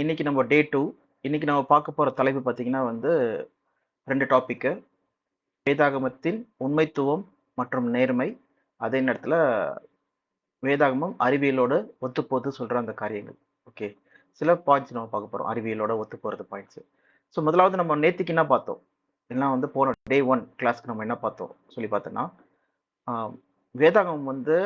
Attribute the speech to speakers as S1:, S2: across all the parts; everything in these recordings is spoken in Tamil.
S1: இன்னைக்கு நம்ம டே 2. இன்னைக்கு நம்ம பார்க்க போற தலைப்பு பார்த்தீங்கன்னா வந்து 2 டாபிக்கு. வேதாகமத்தின் உண்மைத்துவம் மற்றும் நேர்மை. அதே நேரத்தில வேதாகமம் அறிவியலோட ஒத்துப்போகுது சொல்ற அந்த காரியங்கள். ஓகே. சில பாயிண்ட்ஸ் நம்ம பார்க்க போறோம். அறிவியலோட ஒத்துப்போறது பாயிண்ட்ஸ். ஸோ முதலாவது நம்ம நேத்திக்கு என்ன பார்த்தோம்? எல்லாம் வந்து போன டே 1 கிளாஸ்க்கு நம்ம என்ன பார்த்தோம் சொல்லி பார்த்தோம்னா, ஆ வேதாகமம் வந்து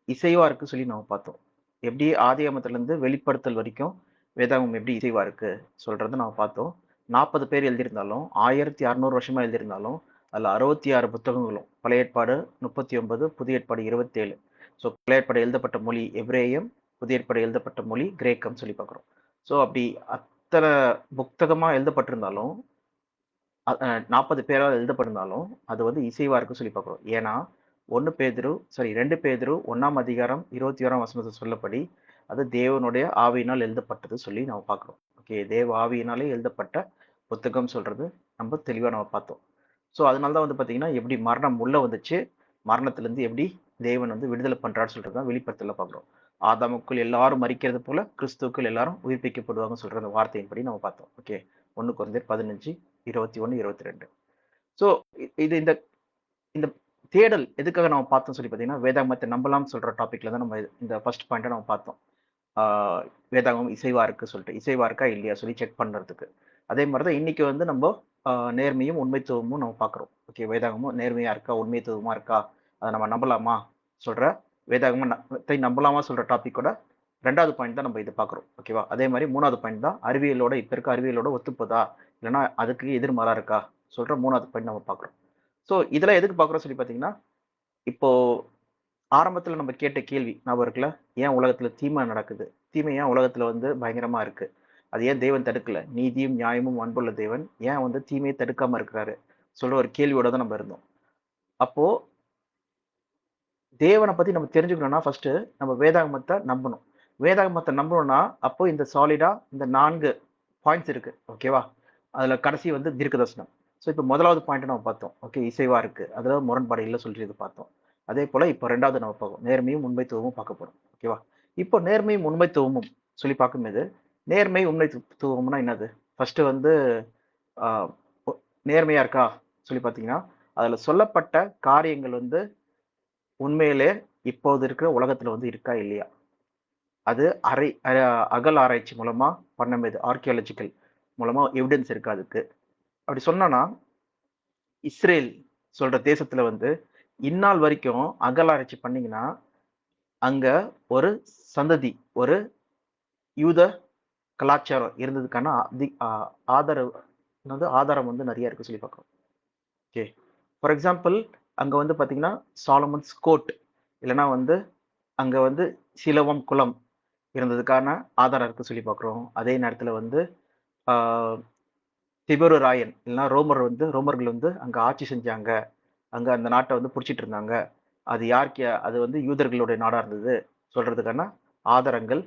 S1: இசைவா இருக்கு சொல்லி நம்ம பார்த்தோம். எப்படி ஆதியாகமத்திலிருந்து வெளிப்படுத்தல் வரைக்கும் வேதாகமம் எப்படி இசைவா இருக்கு சொல்றத நம்ம பார்த்தோம். 40 பேர் எழுதியிருந்தாலும், 1600 வருஷமா எழுதியிருந்தாலும், அதுல 66 புத்தகங்களும், பழைய ஏற்பாடு 39, புதிய ஏற்பாடு 27. ஸோ பழைய ஏற்பாடு எழுதப்பட்ட மொழி எபிரேயம், புதிய ஏற்பாடு எழுதப்பட்ட மொழி கிரேக்கம் சொல்லி பார்க்குறோம். ஸோ அப்படி அத்தன புத்தகமா எழுதப்பட்டிருந்தாலும், 40 பேரால் எழுதப்பட்டிருந்தாலும், அது வந்து இசைவா இருக்குன்னு சொல்லி பார்க்குறோம். ஏன்னா, 2 பேதுரு 1ஆம் அதிகாரம் 21ஆம் வசனத்துல சொல்லப்படி, அது தேவனுடைய ஆவியினால் எழுதப்பட்டது சொல்லி நம்ம பார்க்குறோம். ஓகே. தேவ ஆவியினாலே எழுதப்பட்ட புத்தகம் சொல்றது நம்ம தெளிவா நம்ம பார்த்தோம். ஸோ அதனால தான் வந்து பார்த்தீங்கன்னா, எப்படி மரணம் உள்ள வந்துச்சு, மரணத்திலிருந்து எப்படி தேவன் வந்து விடுதலை பண்றார்ன்னு சொல்றது தான் வெளிப்படுத்தல்ல பார்க்குறோம். ஆதாமுக்குள் எல்லாரும் மரிக்கிறது போல, கிறிஸ்துவுக்குள் எல்லாரும் உயிர்ப்பிக்கப்படுவாங்கன்னு சொல்ற அந்த வார்த்தையின்படி நம்ம பார்த்தோம். ஓகே. 1 கொரிந்தியர் 15, 21, 22. ஸோ இது இந்த இந்த தேடல் எதுக்காக நம்ம பார்த்தோம்னு சொல்லி பார்த்தீங்கன்னா, வேதாகமத்தை நம்பலாம்னு சொல்ற டாபிக்ல தான் நம்ம இந்த ஃபர்ஸ்ட் பாயிண்ட்ட நம்ம பார்த்தோம். ஆ வேதாகமம் இசைவா இருக்கு சொல்லிட்டு. இசைவா இருக்கா இல்லையா சொல்லி செக் பண்றதுக்கு. அதே மாரி தான் இன்னைக்கு வந்து நம்ப நேர்மையும், உண்மைத்துவமும் நம்ம பார்க்குறோம். ஓகே. வேதாகமம் நேர்மையா இருக்கா? உண்மைத்துவமா இருக்கா? அத நம்ம நம்பலாமா? சொல்ற வேதாகமத்தை நம்பலாமா சொல்ற டாபிக்கோட 2வது பாயிண்ட் தான் நம்ம இது பார்க்குறோம். ஓகேவா? அதே மாரி 3வது பாயிண்ட் தான் அறிவியலோட இப்ப இருக்க அறிவியலோட ஒத்துப்போதா? இல்லன்னா அதுக்கு எதிர்மாறா இருக்கா? சொல்ற 3வது பாயிண்ட் நம்ம பார்க்குறோம். ஸோ இதெல்லாம் எதுக்கு பார்க்குறோம் சொல்லி பார்த்தீங்கன்னா, இப்போ ஆரம்பத்துல நம்ம கேட்ட கேள்வி ஞாபகம் இருக்குல்ல? ஏன் உலகத்துல தீமை நடக்குது? தீமை ஏன் உலகத்துல வந்து பயங்கரமா இருக்கு? அது ஏன் தேவன் தடுக்கல? நீதியும், நியாயமும் அன்புள்ள தேவன் ஏன் வந்து தீமையை தடுக்காம இருக்கிறாரு? சொல்ற ஒரு கேள்வியோட தான் நம்ம இருந்தோம். அப்போ தேவன பத்தி நம்ம தெரிஞ்சுக்கணும்னா, ஃபர்ஸ்ட்டு நம்ம வேதாகமத்த நம்பணும். வேதாகமத்த நம்பணும்னா, அப்போ இந்த சாலிடா இந்த 4 பாயிண்ட்ஸ் இருக்கு. ஓகேவா? அதுல கடைசி வந்து தீர்க்கதரிசனம். ஸோ இப்ப 1வது பாயிண்ட்ட நம்ம பார்த்தோம். ஓகே. இசைவா இருக்கு. அதுல முரண்பாடு இல்ல சொல்லி இது பார்த்தோம். அதேபோல இப்ப 2வது நம்ம பார்ப்போம். நேர்மையும், உண்மைத்துவமும் பார்க்க போறோம். ஓகேவா? இப்போ நேர்மையும், உண்மைத்துவமும் சொல்லி பார்க்கும்போது, நேர்மை, உண்மைத்துவம்னா என்னது? ஃபர்ஸ்ட்டு வந்து ஆ ஒ நேர்மையா இருக்கா? சொல்லி பார்த்தீங்கன்னா, அதுல சொல்லப்பட்ட காரியங்கள் வந்து உண்மையிலே இப்போது இருக்கிற உலகத்துல வந்து இருக்கா? இல்லையா? அது அரை அ அகல் ஆராய்ச்சி மூலமா பண்ணது. ஆர்க்கியாலஜிக்கல் மூலமா எவிடன்ஸ் இருக்கா அதுக்கு? அப்படி சொன்னோம்னா, இஸ்ரேல் சொல்ற தேசத்துல வந்து இந்நாள் வரைக்கும் அகழாராய்ச்சி பண்ணீங்கன்னா, அங்க ஒரு சந்ததி, ஒரு யூத கலாச்சாரம் இருந்ததுக்கான ஆதரவு ஆதாரம் வந்து நெறைய இருக்கு சொல்லி பார்க்கிறோம். ஓகே. ஃபார் எக்ஸாம்பிள் அங்க வந்து பார்த்தீங்கன்னா, சாலமன்ஸ் கோர்ட் இல்லன்னா வந்து அங்க வந்து சிலோவம் குளம் இருந்ததுக்கான ஆதாரம் இருக்கு சொல்லி பார்க்கிறோம். அதே நேரத்துல வந்து ஆ திபெரு ராயன் இல்லன்னா ரோமர்கள் வந்து அங்க ஆட்சி செஞ்சாங்க. அங்க அந்த நாட்ட வந்து புடிச்சிட்டு இருந்தாங்க. அது வந்து யூதர்களுடைய நாடா இருந்தது. சொல்றதுக்கான ஆதாரங்கள்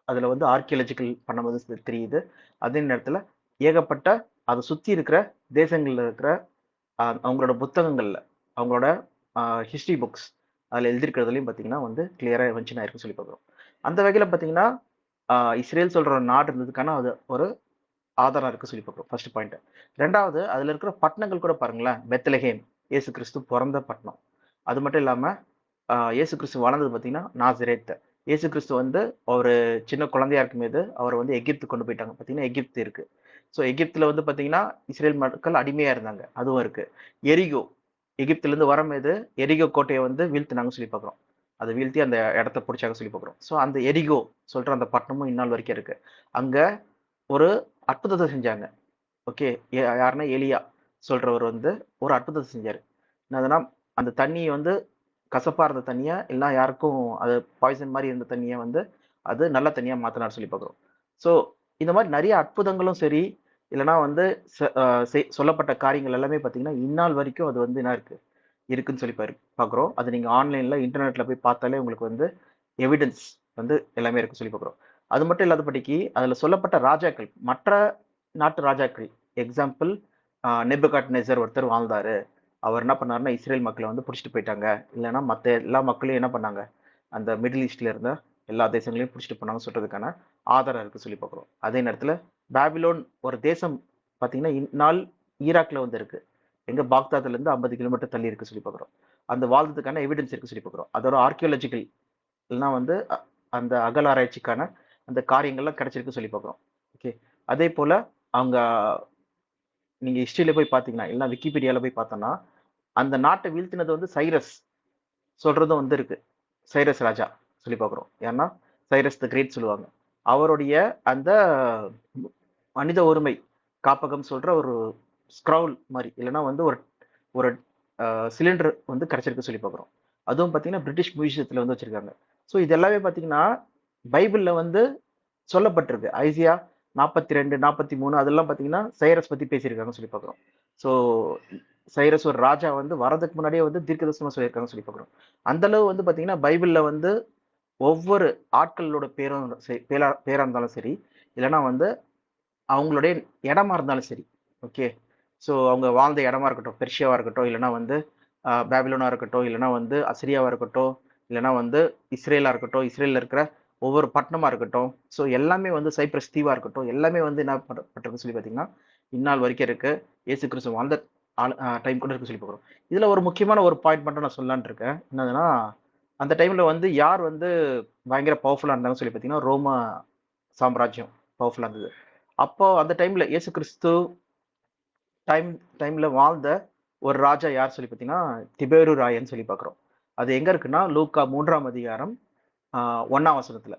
S1: அதுல வந்து ஆர்க்கியாலஜிக்கல் பண்ணும்போது தெரியுது. அதே நேரத்துல ஏகப்பட்ட அத சுத்தி இருக்கிற தேசங்கள்ல இருக்கிற அவங்களோட புத்தகங்கள்ல, அவங்களோட அ ஹிஸ்டரி புக்ஸ் அதுல எழுதியிருக்கிறதுலயும் பார்த்தீங்கன்னா வந்து கிளியரா மென்ஷன் ஆயிருக்குன்னு சொல்லி பார்க்கிறோம். அந்த வகையில பார்த்தீங்கன்னா, இஸ்ரேல் சொல்ற ஒரு நாடு இருந்ததுக்கான அது ஒரு ஆதாரம் இருக்கு சொல்லி பார்க்கிறோம். First point. 2வது அதுல இருக்கிற பட்டணங்கள் கூட பாருங்களேன். பெத்லகேம், இயேசு கிறிஸ்து பொறந்த பட்டணம். அது மட்டும் இல்லாம, இயேசு கிறிஸ்து வளர்ந்தது பார்த்தீங்கன்னா, நாசரேத். இயேசு கிறிஸ்து வந்து ஒரு சின்ன குழந்தையா இருக்கும்போது, அவர வந்து எகிப்து கொண்டு போயிட்டாங்க. பார்த்தீங்கன்னா, எகிப்து இருக்கு. ஸோ எகிப்துல வந்து பார்த்தீங்கன்னா, இஸ்ரேல் மக்கள் அடிமையா இருந்தாங்க. அதுவும் இருக்கு. எரிகோ, எகிப்திலிருந்து வரும்போது, எரிகோ கோட்டைய வந்து வீழ்த்துனாங்கன்னு சொல்லி பார்க்கிறோம். அத வீழ்த்தி அந்த இடத்த புடிச்சாங்கன்னு சொல்லி பார்க்கிறோம். ஸோ அந்த எரிகோ சொல்ற அந்த பட்டணமும் இந்நாள் வரைக்கும் இருக்கு. அங்க ஒரு அற்புதத்த செஞ்சாங்க. ஓகே. யாருன்னா எலியா சொல்றவர் வந்து ஒரு அற்புதத்த செஞ்சாரு. என்னதுன்னா, அந்த தண்ணீய வந்து கசப்பா இருந்த தண்ணீய இல்லன்னா யாருக்கும் அது பாய்சன் மாரி இருந்த தண்ணீய வந்து, அது நல்ல தண்ணீயா மாத்துனார்ன்னு சொல்லி பார்க்கிறோம். ஸோ இந்த மாரி நெறைய அற்புதங்களும் சரி, இல்லன்னா வந்து ச அ செ சொல்லப்பட்ட காரியங்கள் எல்லாமே பார்த்தீங்கன்னா, இந்நாள் வரைக்கும் அது வந்து என்ன இருக்கு? இருக்குன்னு சொல்லி பார்க்கிறோம். அது நீங்க ஆன்லைன்ல, இன்டர்நெட்ல போய் பார்த்தாலே உங்களுக்கு வந்து எவிடன்ஸ் வந்து எல்லாமே இருக்கு சொல்லி பார்க்கிறோம். அது மட்டும் இல்லாதபடிக்கு, அதுல சொல்லப்பட்ட ராஜாக்கள், மற்ற நாட்டு ராஜாக்கள் எக்ஸாம்பிள் நேபுகாட்நேசர் ஒருத்தர் வாழ்ந்தாரு. அவர் என்ன பண்ணாருன்னா, இஸ்ரேல் மக்கள வந்து புடிச்சுட்டு போயிட்டாங்க. இல்லன்னா மத்த எல்லா மக்களையும் என்ன பண்ணாங்க, அந்த மிடில் ஈஸ்ட்ல இருந்த எல்லா தேசங்களையும் பிடிச்சிட்டு போனாங்க சொல்றதுக்கான ஆதாரம் இருக்கு சொல்லி பார்க்குறோம். அதே நேரத்துல பாபிலோன் ஒரு தேசம் பார்த்தீங்கன்னா, இந்நாள் ஈராக்ல வந்து இருக்கு. எங்க பாக்தாத்ல இருந்து 50 கிலோமீட்டர் தள்ளி இருக்கு சொல்லி பார்க்குறோம். அந்த வாழ்ந்ததுக்கான எவிடன்ஸ் இருக்கு சொல்லி பார்க்குறோம். அதோட ஆர்க்கியாலஜிக்கல் இல்லனா வந்து அந்த அகழாராய்ச்சிக்கான அந்த காரியங்கள்லாம் கிடைச்சிருக்கு சொல்லி பார்க்குறோம். ஓகே. அதே போல அவங்க நீங்க ஹிஸ்டரியில போய் பார்த்தீங்கன்னா, இல்லனா விக்கிபீடியால போய் பார்த்தோம்னா, அந்த நாட்ட வீழ்த்தினது வந்து சைரஸ் சொல்றதும் வந்து இருக்கு. சைரஸ் ராஜா சொல்லி பார்க்குறோம். ஏன்னா, சைரஸ் த கிரேட் சொல்லுவாங்க. அவருடைய அந்த மனித உரிமை காப்பகம் சொல்ற ஒரு ஸ்க்ரவுல் மாரி, இல்லன்னா வந்து ஒரு ஒரு சிலிண்டர் வந்து கிடைச்சிருக்கு சொல்லி பார்க்குறோம். அதுவும் பார்த்தீங்கன்னா, பிரிட்டிஷ் மியூசியத்துல வந்து வச்சிருக்காங்க. ஸோ இது எல்லாமே பார்த்தீங்கன்னா, பைபிள்ல வந்து சொல்லப்பட்டிருக்கு. ஐசியா 42, 43 அதெல்லாம் பார்த்தீங்கன்னா, சைரஸ் பத்தி பேசியிருக்காங்கன்னு சொல்லி பார்க்குறோம். ஸோ சைரஸ் ஒரு ராஜா வந்து வரதுக்கு முன்னாடியே வந்து தீர்க்கதரிசனமா சொல்லியிருக்காங்கன்னு சொல்லி பார்க்குறோம். அந்த அளவு வந்து பார்த்தீங்கன்னா, பைபிள்ல வந்து ஒவ்வொரு ஆட்களோட பேரும் பேரா பேரா இருந்தாலும் சரி, இல்லன்னா வந்து அவங்களுடைய இடமா இருந்தாலும் சரி. ஓகே. ஸோ அவங்க வாழ்ந்த இடமா இருக்கட்டும், பெர்ஷியாவா இருக்கட்டும், இல்லன்னா வந்து பாபிலோனா இருக்கட்டும், இல்லன்னா வந்து அசிரியாவா இருக்கட்டும், இல்லன்னா வந்து இஸ்ரேலா இருக்கட்டும், இஸ்ரேல்ல இருக்கிற ஒவ்வொரு பட்டணமா இருக்கட்டும். ஸோ எல்லாமே வந்து சைப்ரஸ் தீவா இருக்கட்டும், எல்லாமே வந்து என்ன பட்டிருக்குன்னு சொல்லி பார்த்தீங்கன்னா, இந்நாள் வரைக்கும் இருக்கு. இயேசு கிறிஸ்து வாழ்ந்த டைம் கூட இருக்கு சொல்லி பார்க்குறோம். இதுல ஒரு முக்கியமான ஒரு பாயிண்ட் மட்டும் நான் சொல்லலாம்னு இருக்கேன். என்னதுன்னா, அந்த டைம்ல வந்து யார் வந்து பயங்கர பவர்ஃபுல்லா இருந்தாங்கன்னு சொல்லி பார்த்தீங்கன்னா, ரோமா சாம்ராஜ்யம் பவர்ஃபுல்லா இருந்தது. அப்போ அந்த டைம்ல இயேசு கிறிஸ்து டைம் டைம்ல வாழ்ந்த ஒரு ராஜா யார் சொல்லி பார்த்தீங்கன்னா, திபேரு ராயன்னு சொல்லி பார்க்குறோம். அது எங்க இருக்குன்னா, லூக்கா 3ஆம் அதிகாரம் 1ஆம் வசனத்துல.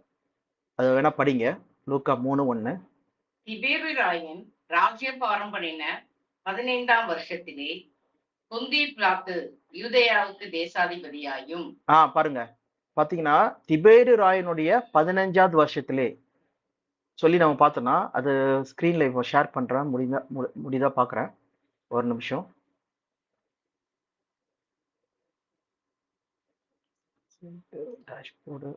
S1: அது வேணா படிங்க. லூக்கா 3:1.
S2: திபேரு ராயன் ராஜ்யபாரம் பண்ணின 15ஆம் வருஷத்திலே பொந்தி பிலாத்து யூதேயாவுக்கு தேசாதிபதியாயும்.
S1: பாருங்க. பார்த்தீங்கன்னா, திபேரு ராயனுடைய 15வது வருஷத்திலே சொல்லி நம்ம பார்த்தோம்னா, அது ஸ்க்ரீன்ல இப்போ ஷேர் பண்றேன். முடியுதா பார்க்குறேன். ஒரு நிமிஷம். டேஷ்போர்டு.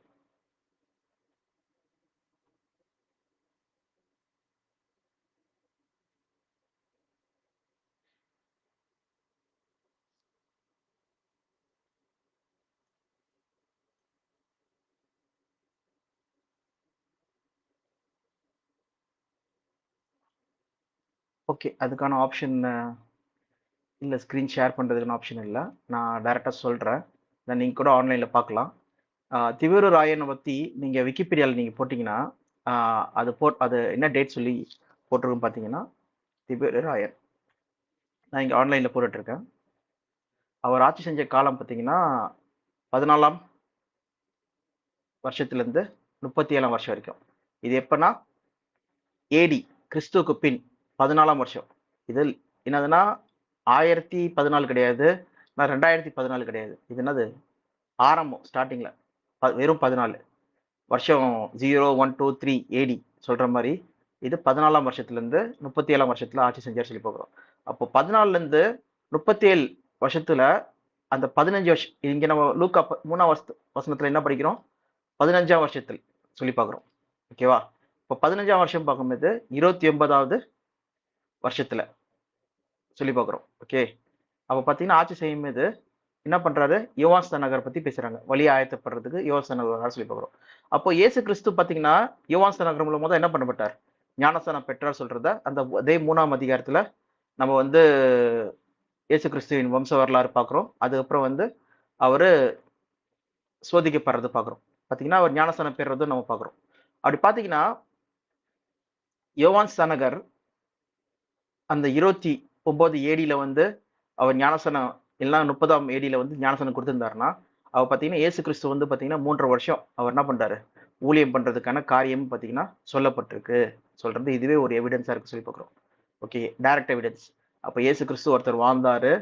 S1: ஓகே. அதுக்கான ஆப்ஷன் இல்ல. ஸ்க்ரீன் ஷேர் பண்றதுக்கான ஆப்ஷன் இல்ல. நான் டைரக்ட்டா சொல்றேன். நீங்க கூட ஆன்லைன்ல பார்க்கலாம். திவேரு ராயன பத்தி நீங்க விக்கிபீடியால நீங்க போட்டீங்கன்னா, ஆ அது என்ன டேட் சொல்லி போட்டிருக்கும் பார்த்தீங்கன்னா, திபேரு ராயன். நான் இங்க ஆன்லைன்ல போட்டுட்டுருக்கேன். அவர் ஆட்சி செஞ்ச காலம் பார்த்தீங்கன்னா, 14ஆம் வருஷத்திலிருந்து 37ஆம் வருஷம் வரைக்கும். இது எப்பன்னா, ஏடி கிறிஸ்துவுக்கு பின் 14ஆம் வருஷம். இதில் என்னதுன்னா 1014 கிடையாது. நான் 2014 கிடையாது. இது என்னது ஆரம்பம் ஸ்டார்ட்டிங்ல. வெறும் 14 வருஷம் 0, 1, 2, 3 ஏடி சொல்ற மாரி, இது 14ஆம் வருஷத்துலருந்து 37ஆம் வருஷத்துல ஆட்சி செஞ்சார் சொல்லி பார்க்கிறோம். அப்போ 14லருந்து 37 வருஷத்துல அந்த 15 வருஷம் இங்க நம்ம லூக்கா 3ஆம் வசனத்துல என்ன படிக்கிறோம்? 15ஆம் வருஷத்தில் சொல்லி பார்க்கிறோம். ஓகேவா? இப்போ 15ஆம் வருஷம் பார்க்கும்போது 29வது வருஷத்துல சொல்லி பார்க்கிறோம். ஓகே. அப்ப பார்த்தீங்கன்னா, ஆட்சி செய்யும்போது என்ன பண்றாரு? யோவான் நகர் பத்தி பேசுறாங்க. வழி ஆயத்தப்படுறதுக்கு யோவான் நகர் வராரு சொல்லி பார்க்கிறோம். அப்போ இயேசு கிறிஸ்து பார்த்தீங்கன்னா, யோவான் நகர் மூலமா தான் என்ன பண்ணப்பட்டார்? ஞானஸ்நானம் பெற்றார் சொல்றத அந்த அதே 3ஆம் அதிகாரத்துல நம்ம வந்து இயேசு கிறிஸ்துவின் வம்ச வரலாறு பார்க்கிறோம். அதுக்கப்புறம் வந்து அவரு சோதிக்கப்படுறது பார்க்கிறோம். பார்த்தீங்கன்னா, அவர் ஞானஸ்நானம் பெறுறதும் நம்ம பார்க்கிறோம். அப்படி பார்த்தீங்கன்னா, யோவான் ஸ்நானகர் அந்த 29 ஏடில வந்து அவர் ஞானஸ்நானம் இல்லன்னா 30ஆம் ஏடில வந்து ஞானஸ்நானம் குடுத்திருந்தாருன்னா, அவர் பார்த்தீங்கன்னா, இயேசு கிறிஸ்து வந்து பார்த்தீங்கன்னா 3 1/2 வருஷம் அவர் என்ன பண்றாரு? ஊழியம் பண்றதுக்கான காரியம் பார்த்தீங்கன்னா, சொல்லப்பட்டிருக்கு. சொல்றது இதுவே ஒரு எவிடன்ஸா இருக்கு சொல்லி பார்க்கிறோம். ஓகே. Direct evidence. அப்ப இயேசு கிறிஸ்து ஒருத்தர் வாழ்ந்தாரு.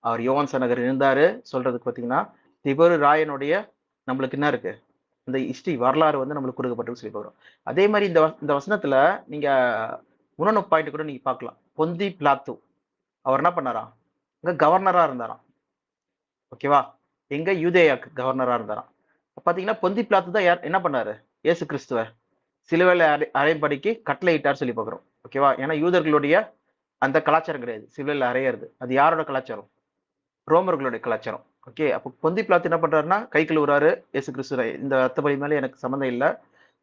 S1: அவர் யோவான் ஸ்நானகர் இருந்தாரு. சொல்றதுக்கு பார்த்தீங்கன்னா, திபேரு ராயனுடைய நம்மளுக்கு என்ன இருக்கு? இந்த ஹிஸ்டரி வரலாறு வந்து நம்மளுக்கு கொடுக்கப்பட்டிருக்கு சொல்லி பார்க்கிறோம். அதே மாரி இந்த வசனத்துல நீங்க இன்னொன்னு பாயிண்ட் கூட நீங்க பார்க்கலாம். பொந்தி பிலாத்து அவர் என்ன பண்ணாராம்? அங்க கவர்னரா இருந்தாராம். ஓகேவா? எங்க யூதேயாக்கு கவர்னரா இருந்தாராம். பார்த்தீங்கன்னா, பொந்தி பிலாத்து தான் யார் என்ன பண்ணாரு? இயேசு கிறிஸ்துவ சிலுவையில அறையும்படிக்கு கட்டளையிட்டார் சொல்லி பார்க்கிறோம். ஓகேவா? ஏன்னா யூதர்களுடைய அந்த கலாச்சாரம் கிடையாது. சிலுவையில அறையறது. அது யாரோட கலாச்சாரம்? ரோமர்களுடைய கலாச்சாரம். ஓகே. அப்போ பொந்தி பிலாத்து என்ன பண்றாருன்னா, கை கழுவுறாரு. இயேசு கிறிஸ்து இந்த ரத்த பலி மேல எனக்கு சம்மந்தம் இல்ல.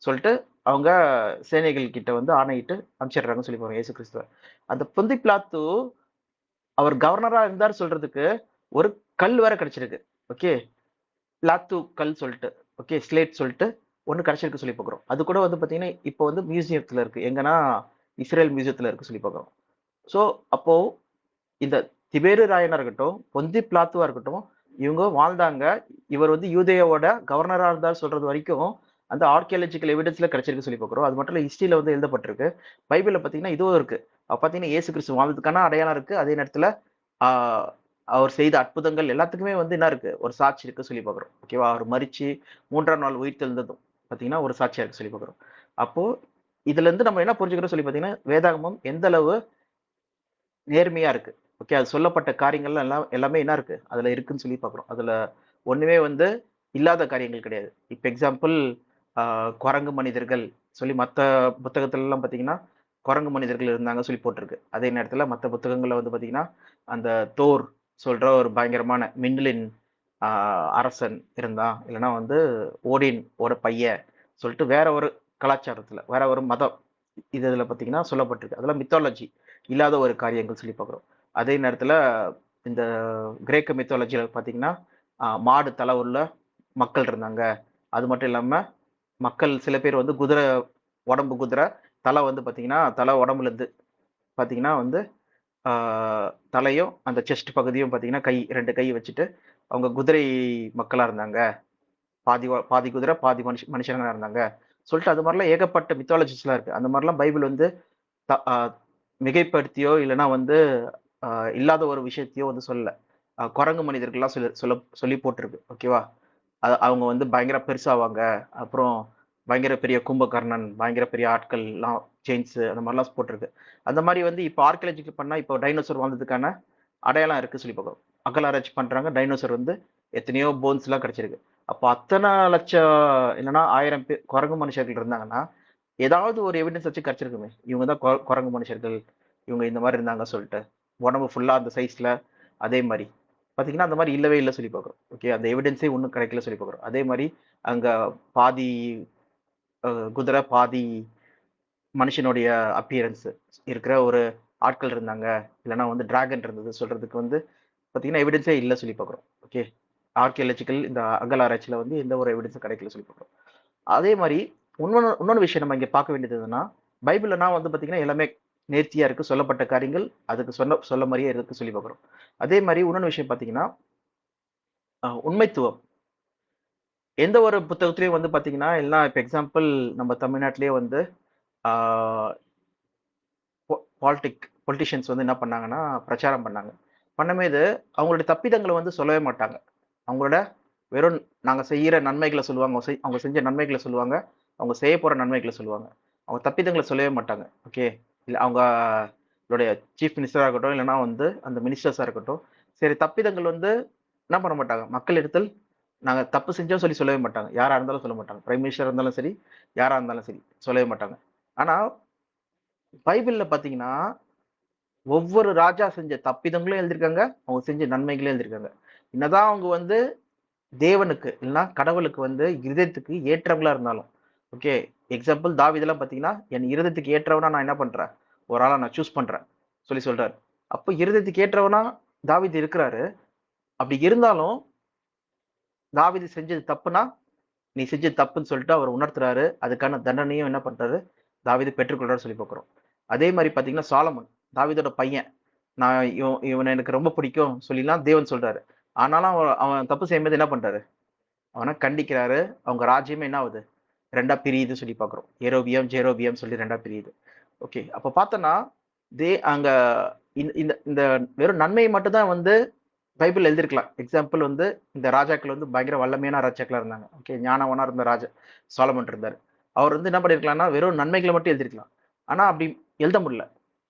S1: சொல்ட்டு அவங்க சேனைகள் கிட்ட வந்து ஆணையிட்டு அனுப்பிச்சிடுறாங்கன்னு சொல்லி போறோம் இயேசு கிறிஸ்துவ. அந்த பொந்தி பிலாத்து அவர் கவர்னரா இருந்தாரு சொல்றதுக்கு ஒரு கல் வேற கிடைச்சிருக்கு. ஓகே. பிளாத்து கல் சொல்ட்டு. ஓகே. ஸ்லேட் சொல்ட்டு ஒண்ணு கிடைச்சிருக்கு சொல்லி பார்க்கிறோம். அது கூட வந்து பார்த்தீங்கன்னா, இப்போ வந்து மியூசியத்துல இருக்கு. எங்கன்னா, இஸ்ரேல் மியூசியத்துல இருக்கு சொல்லி பார்க்கிறோம். ஸோ, அப்போ இந்த திபேரு ராயனா இருக்கட்டும், பொந்தி பிலாத்துவா இருக்கட்டும், இவங்க வாழ்ந்தாங்க. இவர் வந்து யூதேயாவோட கவர்னரா இருந்தார் சொல்றது வரைக்கும், அந்த ஆர்க்கியாலஜிக்கல் எவிடன்ஸ்ல கிடைச்சிருக்கு சொல்லி பார்க்கிறோம். அது மட்டும் இல்ல ஹிஸ்டரியில வந்து எழுதப்பட்டிருக்கு. பைபிள்ல பார்த்தீங்கன்னா, இதுவும் இருக்கு. பார்த்தீங்கன்னா, இயேசு கிறிஸ்து வாழ்ந்ததுக்கான அடையாளம் இருக்கு. அதே நேரத்துல ஆ அவர் செய்த அற்புதங்கள் எல்லாத்துக்குமே வந்து என்ன இருக்கு? ஒரு சாட்சி இருக்கு சொல்லி பார்க்கிறோம். ஓகேவா? அவர் மரிச்சு 3ஆம் நாள் உயிர்த்தெழுந்ததும் பார்த்தீங்கன்னா, ஒரு சாட்சியா இருக்கு சொல்லி பார்க்கிறோம். அப்போ இதுலருந்து நம்ம என்ன புரிஞ்சுக்கிறோம் சொல்லி பார்த்தீங்கன்னா, வேதாகமம் எந்த அளவு நேர்மையா இருக்கு. ஓகே. அது சொல்லப்பட்ட காரியங்கள் எல்லாமே என்ன இருக்கு? அதுல இருக்குன்னு சொல்லி பார்க்குறோம். அதுல ஒண்ணுமே வந்து இல்லாத காரியங்கள் கிடையாது. இப்ப எக்ஸாம்பிள் ஆ குரங்கு மனிதர்கள் சொல்லி மத்த புத்தகத்துலலாம் பார்த்தீங்கன்னா, குரங்கு மனிதர்கள் இருந்தாங்க சொல்லி போட்டிருக்கு. அதே நேரத்துல மத்த புத்தகங்கள்ல வந்து பார்த்தீங்கன்னா, அந்த தோர் சொல்ற ஒரு பயங்கரமான மின்லின் ஆ அரசன் இருந்தான். இல்லன்னா வந்து ஓடின் ஓட பையன் சொல்லிட்டு வேற ஒரு கலாச்சாரத்துல, வேற ஒரு மதம் இதுல பார்த்தீங்கன்னா சொல்லப்பட்டிருக்கு. அதெல்லாம் மித்தாலஜி இல்லாத ஒரு காரியங்கள் சொல்லி பார்க்குறோம். அதே நேரத்துல இந்த கிரேக்க மித்தாலஜில பார்த்தீங்கன்னா, மாடு தலை உள்ள மக்கள் இருந்தாங்க. அது மட்டும் இல்லாம மக்கள் சில பேர் வந்து உடம்பு குதிரை, தலை வந்து பார்த்தீங்கன்னா, தலை உடம்புலருந்து பார்த்தீங்கன்னா வந்து ஆ தலையும், அந்த செஸ்ட் பகுதியும் பார்த்தீங்கன்னா, 2 கை வச்சுட்டு, அவங்க குதிரை மக்களா இருந்தாங்க. பாதி குதிரை, பாதி மனுஷங்களா இருந்தாங்க. சொல்லிட்டு அது மாரிலாம் ஏகப்பட்ட மித்தாலஜிஸ்லாம் இருக்கு. அந்த மாரிலாம் பைபிள் வந்து த அ மிகைப்படுத்தியோ, இல்லன்னா வந்து அ இல்லாத ஒரு விஷயத்தையோ வந்து சொல்லல. குரங்கு மனிதர்கள்லாம் சொல்லி போட்டிருக்கு. ஓகேவா? அவங்க வந்து பயங்கர பெருசாவாங்க. அப்புறம் பயங்கர பெரிய கும்பகர்ணன், பயங்கர பெரிய ஆட்கள்லாம் செயின்ஸ் அந்த மாரிலாம் போட்டிருக்கு. அந்த மாரி வந்து இப்ப ஆர்க்கியாலஜிக்கு பண்ணா இப்போ டைனோசர் வாழ்ந்ததுக்கான அடையாளம் இருக்கு சொல்லி பார்க்கிறோம். அகழாராய்ச்சி பண்றாங்க. டைனோசர் வந்து எத்தனையோ போன்ஸ்லாம் கிடைச்சிருக்கு. அப்ப அத்தன லட்சம் இல்லன்னா 1000 குரங்கு மனுஷர்கள் இருந்தாங்கன்னா, ஏதாவது ஒரு எவிடன்ஸ் வச்சு கிடைச்சிருக்குமே. இவங்க தான் குரங்கு மனுஷர்கள். இவங்க இந்த மாரி இருந்தாங்க சொல்ட்டு. உடம்பு ஃபுல்லா அந்த சைஸ்ல அதே மாரி. பார்த்தீங்கன்னா, அந்த மாரி இல்லவே இல்ல சொல்லி பார்க்கிறோம். ஓகே. அந்த எவிடன்ஸே ஒண்ணும் கிடைக்கல சொல்லி பார்க்கிறோம். அதே மாரி அங்க பாதி குதிரை, பாதி மனுஷனுடைய அப்பியரன்ஸ் இருக்கிற ஒரு ஆட்கள் இருந்தாங்க. இல்லன்னா வந்து டிராகன் இருந்தது சொல்றதுக்கு வந்து பார்த்தீங்கன்னா, எவிடன்ஸே இல்ல சொல்லி பார்க்குறோம். ஓகே. ஆர்க்கியாலஜிக்கல் இந்த அகழாராய்ச்சியில வந்து எந்த ஒரு எவிடன்ஸும் கிடைக்கல சொல்லி பார்க்குறோம். அதே மாரி இன்னொன்னு விஷயம் நம்ம இங்க பார்க்க வேண்டியது என்னன்னா, பைபிள்லனா வந்து பார்த்தீங்கன்னா, எல்லாமே நேர்த்தியா இருக்கு. சொல்லப்பட்ட காரியங்கள் அதுக்கு சொல்ல மாரியே இருக்கு சொல்லி பார்க்குறோம். அதே மாரி இன்னொன்னு விஷயம் பார்த்தீங்கன்னா, உண்மைத்துவம். எந்த ஒரு புத்தகத்திலயும் வந்து பார்த்தீங்கன்னா, எல்லாம் இப்ப எக்ஸாம்பிள் நம்ம தமிழ்நாட்டிலேயே வந்து ஆ பொ பொலிட்டிஷியன்ஸ் வந்து என்ன பண்ணாங்கன்னா, பிரச்சாரம் பண்ணாங்க. பண்ணும்போது அவங்களுடைய தப்பிதங்கள வந்து சொல்லவே மாட்டாங்க. அவங்களோட வெறும் நாங்க செய்யிற நன்மைகள சொல்லுவாங்க. அவங்க செஞ்ச நன்மைகள சொல்லுவாங்க. அவங்க செய்யப்போற நன்மைகள சொல்லுவாங்க. அவங்க தப்பிதங்கள சொல்லவே மாட்டாங்க. ஓகே. இல்ல அவங்களுடைய சீஃப் மினிஸ்டரா இருக்கட்டும், இல்லன்னா வந்து அந்த மினிஸ்டர்ஸா இருக்கட்டும். சரி தப்பிதங்கள் வந்து என்ன பண்ண மாட்டாங்க. மக்களிடத்தில் நாங்க தப்பு செஞ்சோம் சொல்லவே மாட்டாங்க. யாரா இருந்தாலும் சொல்ல மாட்டாங்க. பிரைம் மினிஸ்டரா இருந்தாலும் சரி, யாரா இருந்தாலும் சரி சொல்லவே மாட்டாங்க. ஆனா பைபிள்ல பார்த்தீங்கன்னா, ஒவ்வொரு ராஜா செஞ்ச தப்பிதங்களும் எழுதியிருக்காங்க. அவங்க செஞ்ச நன்மைகளும் எழுதியிருக்காங்க. என்னதான் அவங்க வந்து தேவனுக்கு இல்லன்னா கடவுளுக்கு வந்து இருதயத்துக்கு ஏற்றவங்களா இருந்தாலும். ஓகே. எக்ஸாம்பிள் தாவீதெல்லாம் பார்த்தீங்கன்னா, என் இருதயத்துக்கு ஏற்றவனா நான் என்ன பண்றேன்? ஒரு ஆள நான் சூஸ் பண்றேன். சொல்றாரு. அப்ப இருதயத்துக்கு ஏற்றவனா தாவீது இருக்கிறாரு. அப்படி இருந்தாலும் தாவீது செஞ்சது தப்புனா, நீ செஞ்சது தப்புன்னு சொல்லிட்டு அவர் உணர்த்துறாரு. அதுக்கான தண்டனையும் என்ன பண்றாரு? தாவீது பெற்றுக்கொள்றாருன்னு சொல்லி பார்க்கிறோம். அதே மாரி பார்த்தீங்கன்னா, சாலமன் தாவீதோட பையன். நான் இவன எனக்கு ரொம்ப பிடிக்கும் சொல்லிலாம் தேவன் சொல்றாரு. ஆனாலும் அவன் அவன் தப்பு செய்யும்போது என்ன பண்றாரு? அவன கண்டிக்கிறாரு. அவங்க ராஜ்யமே என்ன ஆவுது? 2ஆ பிரியுதுன்னு சொல்லி பார்க்குறோம். யெரொபியாம், ஜெரொபியாம் சொல்லி 2ஆ பிரியுது. ஓகே. அப்ப பார்த்தோன்னா, அங்க இந்த இந்த வெறும் நன்மைய மட்டும் தான் வந்து பைபிள்ல எழுதியிருக்கலாம். எக்ஸாம்பிள் வந்து இந்த ராஜாக்கள் வந்து பயங்கர வல்லமையான ராஜாக்களா இருந்தாங்க. ஓகே. ஞானவானா இருந்த ராஜா சாலமன் இருந்தாரு. அவர் வந்து என்ன பண்ணியிருக்கலாம்னா, வெறும் நன்மைகள மட்டும் எழுதியிருக்கலாம். ஆனா அப்படி எழுத முடியல.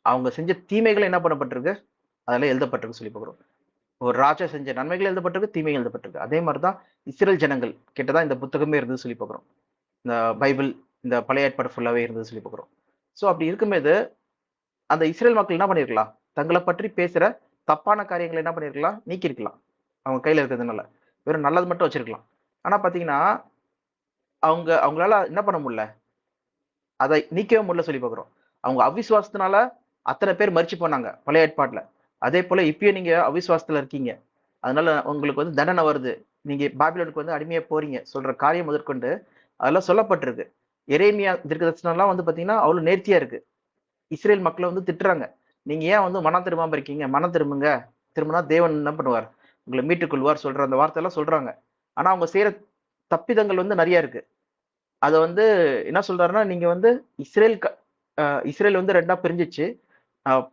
S1: அவங்க செஞ்ச தீமைகள் என்ன பண்ணப்பட்டிருக்கு? அதெல்லாம் எழுதப்பட்டிருக்கு சொல்லி பார்க்கிறோம். ஒரு ராஜா செஞ்ச நன்மைகள் எழுதப்பட்டிருக்கு, தீமைகள் எழுதப்பட்டிருக்கு. அதே மாரி தான் இஸ்ரேல் ஜனங்கள் கிட்ட தான் இந்த புத்தகமே இருந்தது சொல்லி பார்க்கிறோம். இந்த பைபிள், இந்த பழைய ஏற்பாடு ஃபுல்லாவே இருந்தது சொல்லி பார்க்கிறோம். ஸோ அப்படி இருக்கும்போது, அந்த இஸ்ரேல் மக்கள் என்ன பண்ணியிருக்கலாம்? தங்கள பற்றி பேசுற தப்பான காரியங்களை என்ன பண்ணிருக்கலாம், நீக்கியிருக்கலாம். அவங்க கையில இருக்கிறதுனால. வெறும் நல்லது மட்டும் வச்சிருக்கலாம். ஆனா பார்த்தீங்கன்னா, அவங்களால என்ன பண்ண முடியல? அதை நீக்கவே முடியல சொல்லி பார்க்கிறோம். அவங்க அவிசுவாசத்தினால அத்தனை பேர் மரிச்சு போனாங்க, பழைய ஏற்பாட்டுல. அதேபோல இப்பயும் நீங்க அவிசுவாசத்துல இருக்கீங்க. அதனால உங்களுக்கு வந்து தண்டனை வருது. நீங்க பாபிலோனுக்கு வந்து அடிமையா போறீங்க சொல்ற காரியம் முதற்கொண்டு அதெல்லாம் சொல்லப்பட்டிருக்கு. எரேமியா தீர்க்கதரிசனம்லாம் வந்து பார்த்தீங்கன்னா, அவ்வளவு நேர்த்தியா இருக்கு. இஸ்ரேல் மக்கள வந்து திட்டுறாங்க. நீங்க ஏன் வந்து மனம் திரும்பாம இருக்கீங்க? மனம் திரும்புங்க. திரும்புனா தேவன் என்ன பண்ணுவார்? உங்கள மீட்டுக் கொள்வார் சொல்ற அந்த வார்த்தையெல்லாம் சொல்றாங்க. ஆனா அவங்க செய்யற தப்பிதங்கள் வந்து நெறைய இருக்கு. அத வந்து என்ன சொல்றாருன்னா, நீங்க வந்து இஸ்ரேல் க அ இஸ்ரேல் வந்து 2ஆ பிரிஞ்சுச்சு.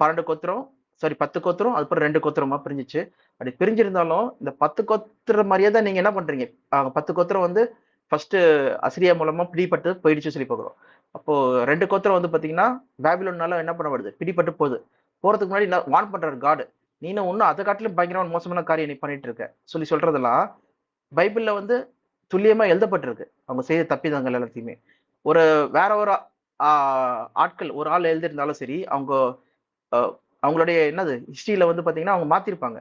S1: 12 கோத்திரம், சாரி 10 கோத்திரம், அதுக்கப்புறம் 2 கோத்திரமா பிரிஞ்சுச்சு. அப்படி பிரிஞ்சிருந்தாலும், இந்த 10 கோத்திரம் மாரியே தான் நீங்க என்ன பண்றீங்க? 10 கோத்திரம் வந்து ஃபர்ஸ்ட்டு அசிரியா மூலமா பிடிபட்டு போயிடுச்சு சொல்லி பார்க்கிறோம். அப்போ 2 கோத்திரம் வந்து பார்த்தீங்கன்னா, பாபிலோன்னால என்ன பண்ணப்படுது? பிடிபட்டு போகுது. போறதுக்கு முன்னாடி வார்ன் பண்றாரு காட். நீ இன்னும் அத காட்டிலும் பயங்கரமான மோசமான காரியம் நீ பண்ணிட்டு இருக்க. சொல்றதெல்லாம் பைபிள்ல வந்து துல்லியமா எழுதப்பட்டிருக்கு. அவங்க செய்த தப்பிதங்கள் எல்லாத்தையுமே. ஒரு வேற ஒரு ஆ ஆட்கள் ஒரு ஆள் எழுதியிருந்தாலும் சரி, அவங்க அ அவங்களுடைய என்னது ஹிஸ்டரியில வந்து பார்த்தீங்கன்னா, அவங்க மாத்திருப்பாங்க.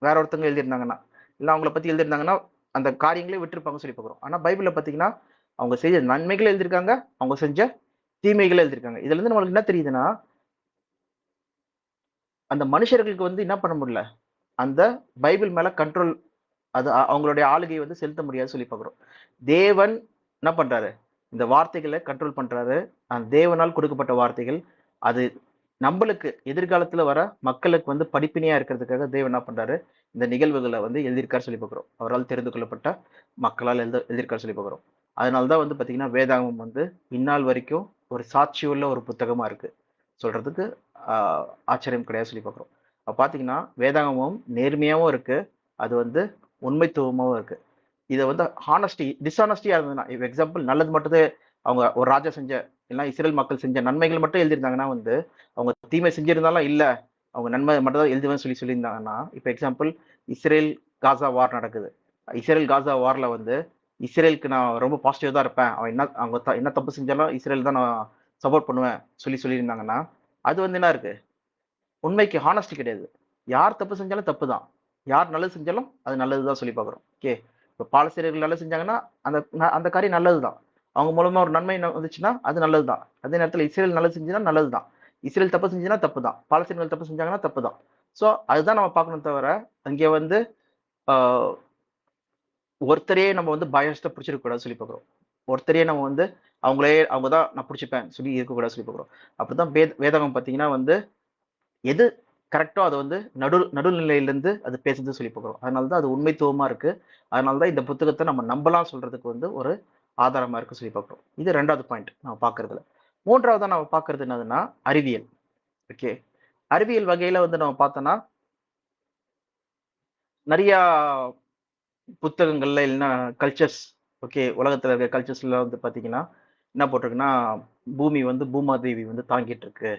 S1: வேற ஒருத்தவங்க எழுதியிருந்தாங்கன்னா. இல்ல அவங்கள பத்தி எழுதியிருந்தாங்கன்னா, அந்த காரியங்களே விட்டுருப்பாங்கன்னு சொல்லி பார்க்கிறோம். ஆனா பைபிள்ல பார்த்தீங்கன்னா, அவங்க செய்த நன்மைகள எழுதியிருக்காங்க. அவங்க செஞ்ச தீமைகள எழுதியிருக்காங்க. இதுல இருந்து நம்மளுக்கு என்ன தெரியுதுன்னா, அந்த மனுஷர்களுக்கு வந்து என்ன பண்ண முடியல? அந்த பைபிள் மேல கண்ட்ரோல் அது அவங்களுடைய ஆளுகைய வந்து செலுத்த முடியாதுன்னு சொல்லி பார்க்கிறோம். தேவன் என்ன பண்றாரு? இந்த வார்த்தைகள கண்ட்ரோல் பண்றாரு. தேவனால் கொடுக்கப்பட்ட வார்த்தைகள். அது நம்பளுக்கு எதிர்காலத்துல வர மக்களுக்கு வந்து படிப்பினையா இருக்கிறதுக்காக தேவன் என்ன பண்றாரு? இந்த நிகழ்வுகள வந்து எழுதியிருக்காருன்னு சொல்லி பார்க்கிறோம். அவரால் தெரிந்து கொள்ளப்பட்ட மக்களால் எழுதியிருக்காருன்னு சொல்லி பார்க்கிறோம். அதனால தான் வந்து பார்த்தீங்கன்னா, வேதாகமம் வந்து இந்நாள் வரைக்கும் ஒரு சாட்சியுள்ள ஒரு புத்தகமா இருக்கு. சொல்றதுக்கு ஆ ஆச்சரியம் கிடையாது சொல்லி பார்க்கிறோம். அப்ப பார்த்தீங்கன்னா, வேதாகமம் நேர்மையாவும் இருக்கு. அது வந்து உண்மைத்துவமாவும் இருக்கு. இத வந்து டிஸ்ஹானஸ்டியா இருந்ததுன்னா, இப்ப எக்ஸாம்பிள் நல்லது மட்டும் தான் அவங்க ஒரு ராஜா செஞ்ச இல்லன்னா இஸ்ரேல் மக்கள் செஞ்ச நன்மைகள் மட்டும் எழுதியிருந்தாங்கன்னா வந்து, அவங்க தீமை செஞ்சிருந்தாலும் இல்ல, அவங்க நன்மை மட்டும் தான் எழுதுவேன்னு சொல்லியிருந்தாங்கன்னா, இப்ப எக்ஸாம்பிள் இஸ்ரேல் காசா வார் நடக்குது. இஸ்ரேல் காசா வார்ல வந்து இஸ்ரேலுக்கு நான் ரொம்ப பாசிட்டிவா தான் இருப்பேன். அவன் அவங்க என்ன தப்பு செஞ்சாலும் இஸ்ரேல் தான் நான் சப்போர்ட் பண்ணுவேன் சொல்லியிருந்தாங்கன்னா, அது வந்து என்ன இருக்கு? உண்மைக்கு ஹானஸ்டி கிடையாது. யார் தப்பு செஞ்சாலும் தப்பு தான். யார் நல்லது செஞ்சாலும் அது நல்லது தான் சொல்லி பார்க்குறோம். ஓகே. இப்ப பாலஸ்தீனர்கள் நல்லது செஞ்சாங்கன்னா, அந்த காரியம் நல்லது தான். அவங்க மூலமா ஒரு நன்மை வந்துச்சுன்னா, அது நல்லது தான். அதே நேரத்தில இஸ்ரேல் நல்லது செஞ்சுதுன்னா நல்லது தான். இஸ்ரேல் தப்பு செஞ்சுதுன்னா தப்பு தான். பாலஸ்தீனர்கள் தப்பு செஞ்சாங்கன்னா தப்பு தான். ஸோ அதுதான் நம்ம பார்க்கணும் தவிர, அங்கே வந்து ஆ ஒருத்தரையே நம்ம வந்து பயாஸ்டா பிடிச்சிருக்க கூடாதுன்னு சொல்லி பார்க்குறோம். ஒருத்தரையே நம்ம வந்து அவங்க தான் நான் பிடிச்சுப்பேன் சொல்லி இருக்கக்கூடாதுன்னு சொல்லி பார்க்குறோம். அப்படிதான் வேதாகம் பார்த்தீங்கன்னா வந்து எது கரெக்ட்டோ அத வந்து நடுநிலையிலிருந்து அது பேசுதுன்னு சொல்லி பார்க்கிறோம். அதனால தான் அது உண்மைத்துவமா இருக்கு. அதனால தான் இந்த புத்தகத்த நம்ம நம்பலாம் சொல்றதுக்கு வந்து ஒரு ஆதாரமா இருக்குன்னு சொல்லி பார்க்கிறோம். இது 2வது பாயிண்ட் நம்ம பார்க்கிறதுல. 3வதா நம்ம பார்க்கிறது என்னதுன்னா, அறிவியல். ஓகே. அறிவியல் வகையில வந்து நம்ம பார்த்தோம்னா, நெறையா புத்தகங்கள்ல இல்லன்னா கல்ச்சர்ஸ் ஓகே. உலகத்துல இருக்க கல்ச்சர்ஸ்ல வந்து பார்த்தீங்கன்னா, என்ன போட்டிருக்குன்னா, பூமி வந்து பூமாதேவி வந்து தாங்கிட்டு இருக்கு.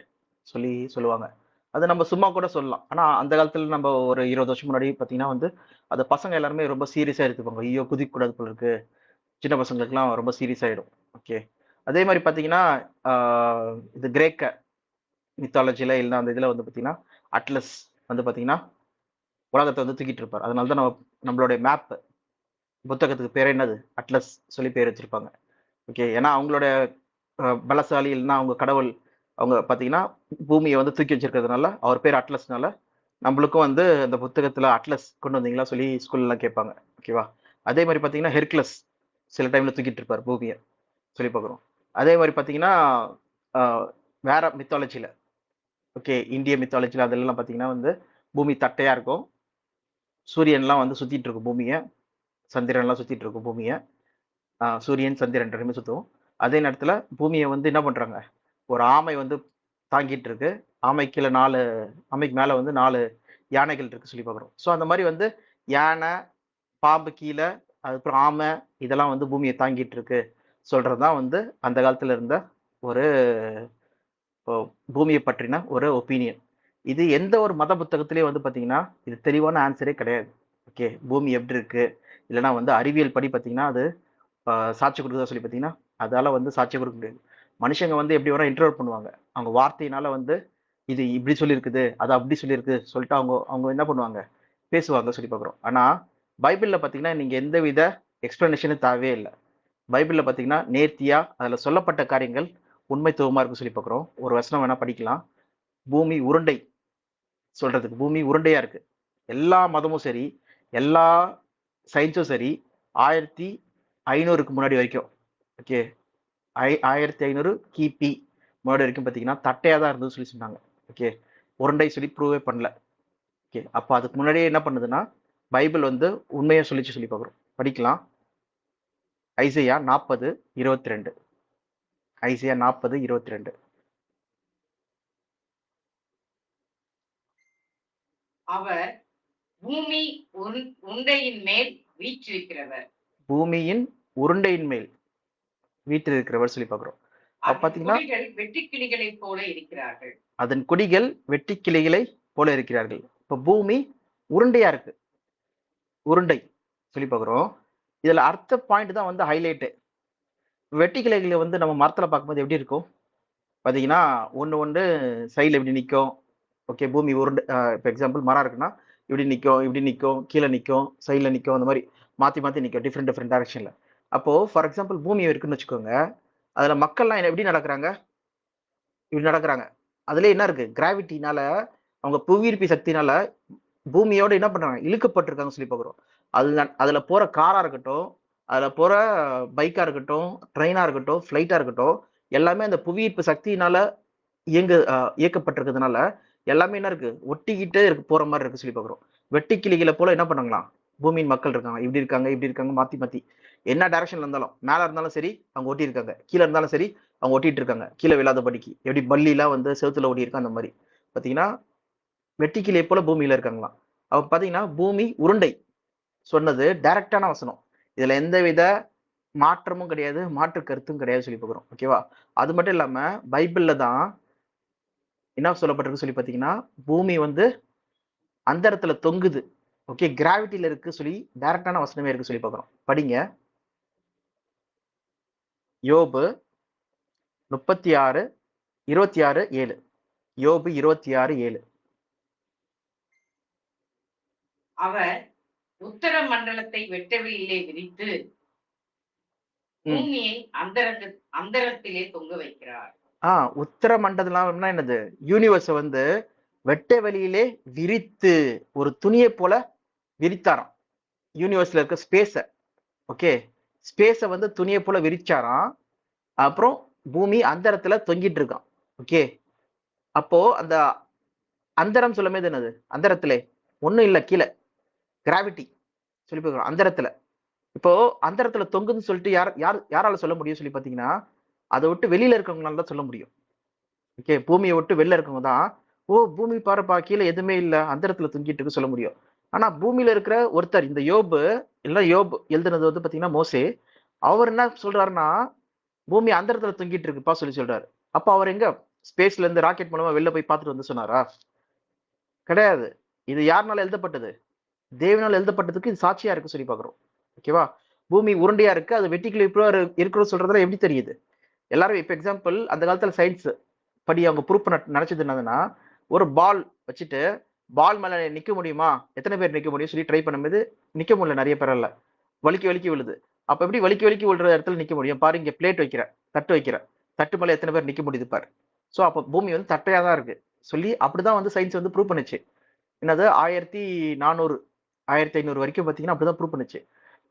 S1: சொல்லுவாங்க. அது நம்ம சும்மா கூட சொல்லலாம். ஆனா, அந்த காலத்துல நம்ம ஒரு 20 வருஷம் முன்னாடி பார்த்தீங்கன்னா வந்து, அத பசங்க எல்லாருமே ரொம்ப சீரியஸா எடுத்துப்பாங்க. ஐயோ! குதிக்கக்கூடாது போல இருக்கு. சின்ன பசங்களுக்குலாம் ரொம்ப சீரியஸ் ஆயிடும். ஓகே. அதே மாரி பார்த்தீங்கன்னா, ஆ இது கிரேக்க மித்தாலஜில இல்லன்னா அந்த இதுல வந்து பார்த்தீங்கன்னா, அட்லஸ் வந்து பார்த்தீங்கன்னா, உலகத்த வந்து தூக்கிட்டு இருப்பாரு. அதனால தான் நம்மளுடைய மேப் புத்தகத்துக்கு பேரே என்னது? அட்லஸ் சொல்லி பேர் வச்சிருப்பாங்க. ஓகே. ஏன்னா அவங்களோட பலசாலி இல்லன்னா அவங்க கடவுள் அவங்க பார்த்தீங்கன்னா, பூமிய வந்து தூக்கி வச்சிருக்கிறதுனால, அவர் பேர் அட்லஸ்னால, நம்பளுக்கும் வந்து அந்த புத்தகத்துல அட்லஸ் கொண்டு வந்தீங்களா சொல்லி ஸ்கூல்லலாம் கேட்பாங்க. ஓகேவா? அதே மாரி பார்த்தீங்கன்னா, ஹெர்குலஸ் சில டைம்ல தூக்கிட்டு இருப்பாரு பூமிய சொல்லி பார்க்குறோம். அதே மாரி பார்த்தீங்கன்னா, அ வேற மித்தாலஜில ஓகே. இந்திய மித்தாலஜில அதெல்லாம் பார்த்தீங்கன்னா வந்து, பூமி தட்டையா இருக்கும். சூரியன்லாம் வந்து சுத்திட்டு இருக்கும் பூமிய. சந்திரன்லாம் சுத்திட்டு இருக்கும் பூமிய. சூரியன், சந்திரன் 2மே சுத்தும். அதே நேரத்துல பூமிய வந்து என்ன பண்றாங்க? ஒரு ஆமை வந்து தாங்கிட்டு இருக்கு. ஆமைக்கு கீழ 4 ஆமைக்கு மேல வந்து 4 யானைகள் இருக்கு சொல்லி பார்க்குறோம். ஸோ அந்த மாரி வந்து யானை, பாம்பு கீழ, அதுக்கப்புறம் ஆமை இதெல்லாம் வந்து பூமிய தாங்கிட்டு இருக்கு. சொல்றது தான் வந்து அந்த காலத்துல இருந்த ஒரு ஒ பூமிய பற்றின ஒரு ஒப்பீனியன். இது எந்த ஒரு மத புத்தகத்திலயும் வந்து பார்த்தீங்கன்னா, இது தெளிவான ஆன்ஸரே கிடையாது. ஓகே. பூமி எப்படி இருக்கு? இல்லன்னா வந்து அறிவியல் படி பார்த்தீங்கன்னா, அது சாட்சி குடுக்குதா சொல்லி பார்த்தீங்கன்னா, அதால வந்து சாட்சியம் குடுக்க முடியாது. மனுஷங்க வந்து எப்படி வேணா இன்டர்பிரட் பண்ணுவாங்க. அவங்க வார்த்தையினால வந்து இது இப்படி சொல்லியிருக்குது, அது அப்படி சொல்லியிருக்கு சொல்லிட்டு அவங்க அவங்க என்ன பண்ணுவாங்க, பேசுவாங்க சொல்லி பார்க்குறோம். ஆனா பைபிள்ல பார்த்தீங்கன்னா, நீங்க எந்தவித எக்ஸ்ப்ளனேஷனும் தேவையே இல்ல. பைபிள்ல பார்த்தீங்கன்னா, நேர்த்தியா அதுல சொல்லப்பட்ட காரியங்கள் உண்மைத்துவமா இருக்குன்னு சொல்லி பார்க்குறோம். ஒரு வசனம் வேணா படிக்கலாம். பூமி உருண்டை சொல்றதுக்கு, பூமி உருண்டையா இருக்கு. எல்லா மதமும் சரி, எல்லா சயின்ஸும் சரி, 1500க்கு முன்னாடி வரைக்கும், ஓகே, 1500 கிபி முன்னாடி வரைக்கும் பார்த்தீங்கன்னா, தட்டையா தான் இருந்ததுன்னு சொல்லி சொன்னாங்க. ஓகே, உருண்டை சொல்லி ப்ரூவே பண்ணல. ஓகே, அப்ப அதுக்கு முன்னாடியே என்ன பண்ணுதுன்னா, பைபிள் வந்து உண்மையா சொல்லிச்சு சொல்லி பார்க்குறோம். படிக்கலாம். ஐசையா 40:22. ஐசையா 40:22.
S2: அவர் பூமி உண்டையின் மேல் வீற்றிருக்கிறவர்.
S1: பூமியின் உருண்டையின் மேல் வீற்றிருக்கிறவர் சொல்லி பார்க்குறோம். அப்ப
S2: அதன்
S1: பார்த்தீங்கன்னா,
S2: குடிகள் வெட்டுக்கிளிகளைப் போல இருக்கிறார்கள்.
S1: அதன் கொடிகள் வெட்டுக் கிளைகளை போல இருக்கிறார்கள். இப்ப பூமி உருண்டையா இருக்கு. உருண்டை சொல்லி பார்க்குறோம். இதுல அடுத்த பாயிண்ட் தான் வந்து ஹைலைட்டு. வெட்டி கிளைகளை வந்து நம்ம மரத்துல பார்க்கும்போது எப்படி இருக்கும்? பார்த்தீங்கன்னா, ஒண்ணு ஒண்ணு சைடுல இப்படி நிக்கும். ஓகே, பூமி உருண்டை இப்ப எக்ஸாம்பிள் மரம் இருக்குன்னா, இப்படி நிக்கும், இப்படி நிக்கும், கீழ நிக்கும், சைடுல நிக்கும். அந்த மாரி மாத்தி மாத்தி நிக்கும். டிஃபரெண்ட் டிஃபரெண்ட் டைரக்ஷன்ல. அப்போ ஃபார் எக்ஸாம்பிள் பூமி இருக்குன்னு வச்சுக்கோங்க. அதுல மக்கள்லாம் எப்படி நடக்குறாங்க? இப்படி நடக்குறாங்க. அதுலயே என்ன இருக்கு? கிராவிட்டினால, அவங்க புவியீர்ப்பு சக்தினால பூமியோட என்ன பண்றாங்க? இழுக்கப்பட்டிருக்காங்கன்னு சொல்லி பார்க்குறோம். அதுல போற காரா இருக்கட்டும், அதுல போற பைக்கா இருக்கட்டும், ட்ரெயினா இருக்கட்டும், ஃப்ளைட்டா இருக்கட்டும், எல்லாமே அந்த புவியீர்ப்பு சக்தியினால இயக்கப்பட்டிருக்கிறதுனால, எல்லாமே என்ன இருக்கு? ஒட்டிக்கிட்டே இருக்கு போற மாரி இருக்கு சொல்லி பார்க்குறோம். வெட்டுக்கிளிகள போல என்ன பண்ணாங்களாம்? பூமியின் மக்கள் இருக்காங்க. இப்படி இருக்காங்க, இப்படி இருக்காங்க, மாத்தி மாத்தி. என்ன டைரக்ஷன்ல இருந்தாலும், மேல இருந்தாலும் சரி, அவங்க ஒட்டியிருக்காங்க. கீழ இருந்தாலும் சரி, அவங்க ஒட்டிட்டு இருக்காங்க. கீழ விழாதபடிக்கு. எப்படி பல்லிலாம் வந்து செவுத்துல ஓடியிருக்கும் அந்த மாரி. பார்த்தீங்கன்னா, வெட்டுக்கிளிய போல பூமியில இருக்காங்களாம். அப்ப பார்த்தீங்கன்னா, பூமி உருண்டை சொன்னது டைரக்ட்டான வசனம். இதுல எந்தவித மாற்றமும் கிடையாது, மாற்று கருத்தும் கிடையாது சொல்லி பார்க்குறோம். ஓகேவா? அது மட்டும் இல்லாம பைபிள்ல தான் என்ன சொல்லப்பட்டிருக்கு சொல்லி பார்த்தீங்கன்னா, பூமி வந்து அந்தரத்துல தொங்குது. ஓகே, கிராவிட்டில இருக்கு சொல்லி டைரக்ட்டான வசனமே இருக்கு சொல்லி பார்க்குறோம். படிங்க. யோபு 36:26-7. யோபு 26:7.
S2: அவர் உத்தர மண்டலத்தை வெட்டவெளியிலே விரித்து
S1: ம்.
S2: பூமியை அந்தரத்திலே தொங்க வைக்கிறார்.
S1: உத்தர மண்டலம்னா என்னது? யூனிவர்ஸ வந்து வெட்ட வெளியிலே விரித்து, ஒரு துணியைப் போல விரித்தாராம். யூனிவர்ஸ்ல இருக்க ஸ்பேஸ. ஓகே. ஸ்பேஸ வந்து துணிய போல விரிச்சாராம். அப்புறம் பூமி அந்தரத்துல தொங்கிட்டு இருக்காம். ஓகே. அப்போ அந்த அந்தரம் சொல்லும்போது என்னது? அந்தரத்திலே ஒண்ணும் இல்ல கீழ. கிராவிட்டி சொல்லி பார்க்கிறோம். அந்தரத்துல. இப்போ அந்தரத்துல தொங்குதுன்னு சொல்லிட்டு யாரால சொல்ல முடியும் சொல்லி பார்த்தீங்கன்னா, அத விட்டு வெளியில இருக்கிறவங்களால தான் சொல்ல முடியும். ஓகே. பூமிய விட்டு வெளில இருக்கவங்க தான், "ஓ! பூமி பாருப்பா கீழ எதுவுமே இல்ல. அந்தரத்துல தொங்கிட்டு இருக்கு" சொல்ல முடியும். ஆனா பூமியில இருக்கிற ஒருத்தர் இந்த யோபு, இல்ல யோப் எழுதுனது வந்து பார்த்தீங்கன்னா மோசே. அவர் என்ன சொல்றாருன்னா, பூமி அந்தரத்துல தொங்கிட்டு இருக்குப்பா சொல்லி சொல்றாரு. அப்ப அவர் எங்க ஸ்பேஸ்ல இருந்து ராக்கெட் மூலமா வெளில போய் பார்த்துட்டு வந்து சொன்னாரா? கிடையாது. இது யார்னால எழுதப்பட்டது? தேவனால் எழுதப்பட்டதுக்கு இது சாட்சியா இருக்கு சொல்லி பார்க்கிறோம். ஓகேவா? பூமி உருண்டையா இருக்கு. அது வெர்டிகலி இருக்குன்னு சொல்றதுல எப்படி தெரியுது? எல்லாரும் இப்ப எக்ஸாம்பிள் அந்த காலத்துல சயின்ஸ் படி அவங்க ப்ரூஃப் நினைச்சது என்னதுன்னா, ஒரு பால் வச்சுட்டு, பால் மேல நிக்க முடியுமா? எத்தன பேர் நிக்க முடியும்னு சொல்லி ட்ரை பண்ணும்போது, நிக்க முடியல நெறைய பேரால. வழுக்கி வழுக்கி விழுது. அப்ப எப்படி வழுக்கி வழுக்கி விழுற இடத்துல நிக்க முடியும்? பாரு இங்க பிளேட் வைக்கிறேன். தட்டு வைக்கிறேன். தட்டு மேல எத்தன பேர் நிக்க முடியுது பாரு. சோ அப்ப பூமி வந்து தட்டையா தான் இருக்கு. சொல்லி அப்படிதான் வந்து சயின்ஸ் வந்து ப்ரூவ் பண்ணுச்சு. என்னது 1400, 1500 வரைக்கும் பார்த்தீங்கன்னா, அப்படிதான் ப்ரூவ் பண்ணுச்சு.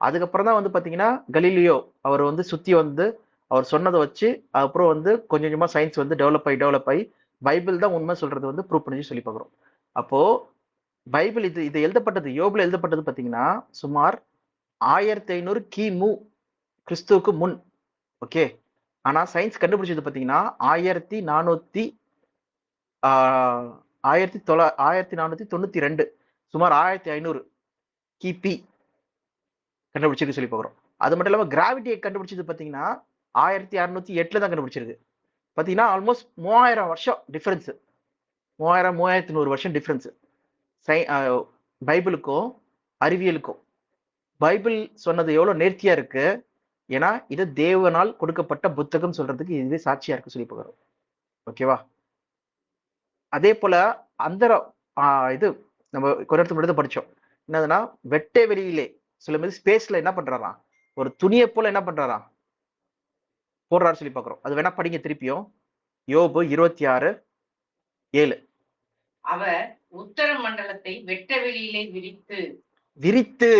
S1: அதுக்கப்புறம் தான் வந்து பார்த்தீங்கன்னா, கலீலியோ அவர் வந்து சுத்தி வந்து அவர் சொன்னத வச்சு, அப்புறம் வந்து கொஞ்சம் கொஞ்சமா சயின்ஸ் வந்து டெவலப் ஆயி பைபிள் தான் உண்மை சொல்றது வந்து ப்ரூவ் பண்ணுச்சுன்னு சொல்லி பார்க்கிறோம். அப்போ பைபிள் இது இது எழுதப்பட்டது, யோபுல எழுதப்பட்டது பார்த்தீங்கன்னா, சுமார் 1500 கிமு கிறிஸ்துவுக்கு முன். ஓகே. ஆனா சயின்ஸ் கண்டுபிடிச்சது பார்த்தீங்கன்னா, 1400 ஆ 1492 சுமார் 1500 கிபி கண்டுபிடிச்சிருக்கு சொல்லி பார்க்கிறோம். அது மட்டும் இல்லாம கிராவிட்டிய கண்டுபிடிச்சது பார்த்தீங்கன்னா, 1608ல தான் கண்டுபிடிச்சிருக்கு. பார்த்தீங்கன்னா, ஆல்மோஸ்ட் 3000 வருஷம் டிஃபரன்ஸ். 3000, 3100 வருஷம் டிஃபரன்ஸ். சை அ பைபிளுக்கும், அறிவியலுக்கும். பைபிள் சொன்னது எவ்வளோ நேர்த்தியா இருக்கு. ஏன்னா, இது தேவனால் கொடுக்கப்பட்ட புத்தகம் சொல்றதுக்கு இதுவே சாட்சியா இருக்கு சொல்லி பார்க்கிறோம். ஓகேவா? அதே போல அந்த இது நம்ம கொஞ்ச நேரத்துக்கு முன்னாடி படிச்சோம். என்னதுன்னா வெட்ட வெளியிலே சொல்லும்போது ஸ்பேஸ்ல என்ன பண்றாராம், ஒரு துணியை போல என்ன பண்றாராம் போடுறாரு சொல்லி பாக்குறோம். அது வேணா படிங்க திருப்பியும். யோபு 26:7.
S2: அவர் உத்தர மண்டலத்தை வெட்ட வெளியிலே விரித்து
S1: விரித்து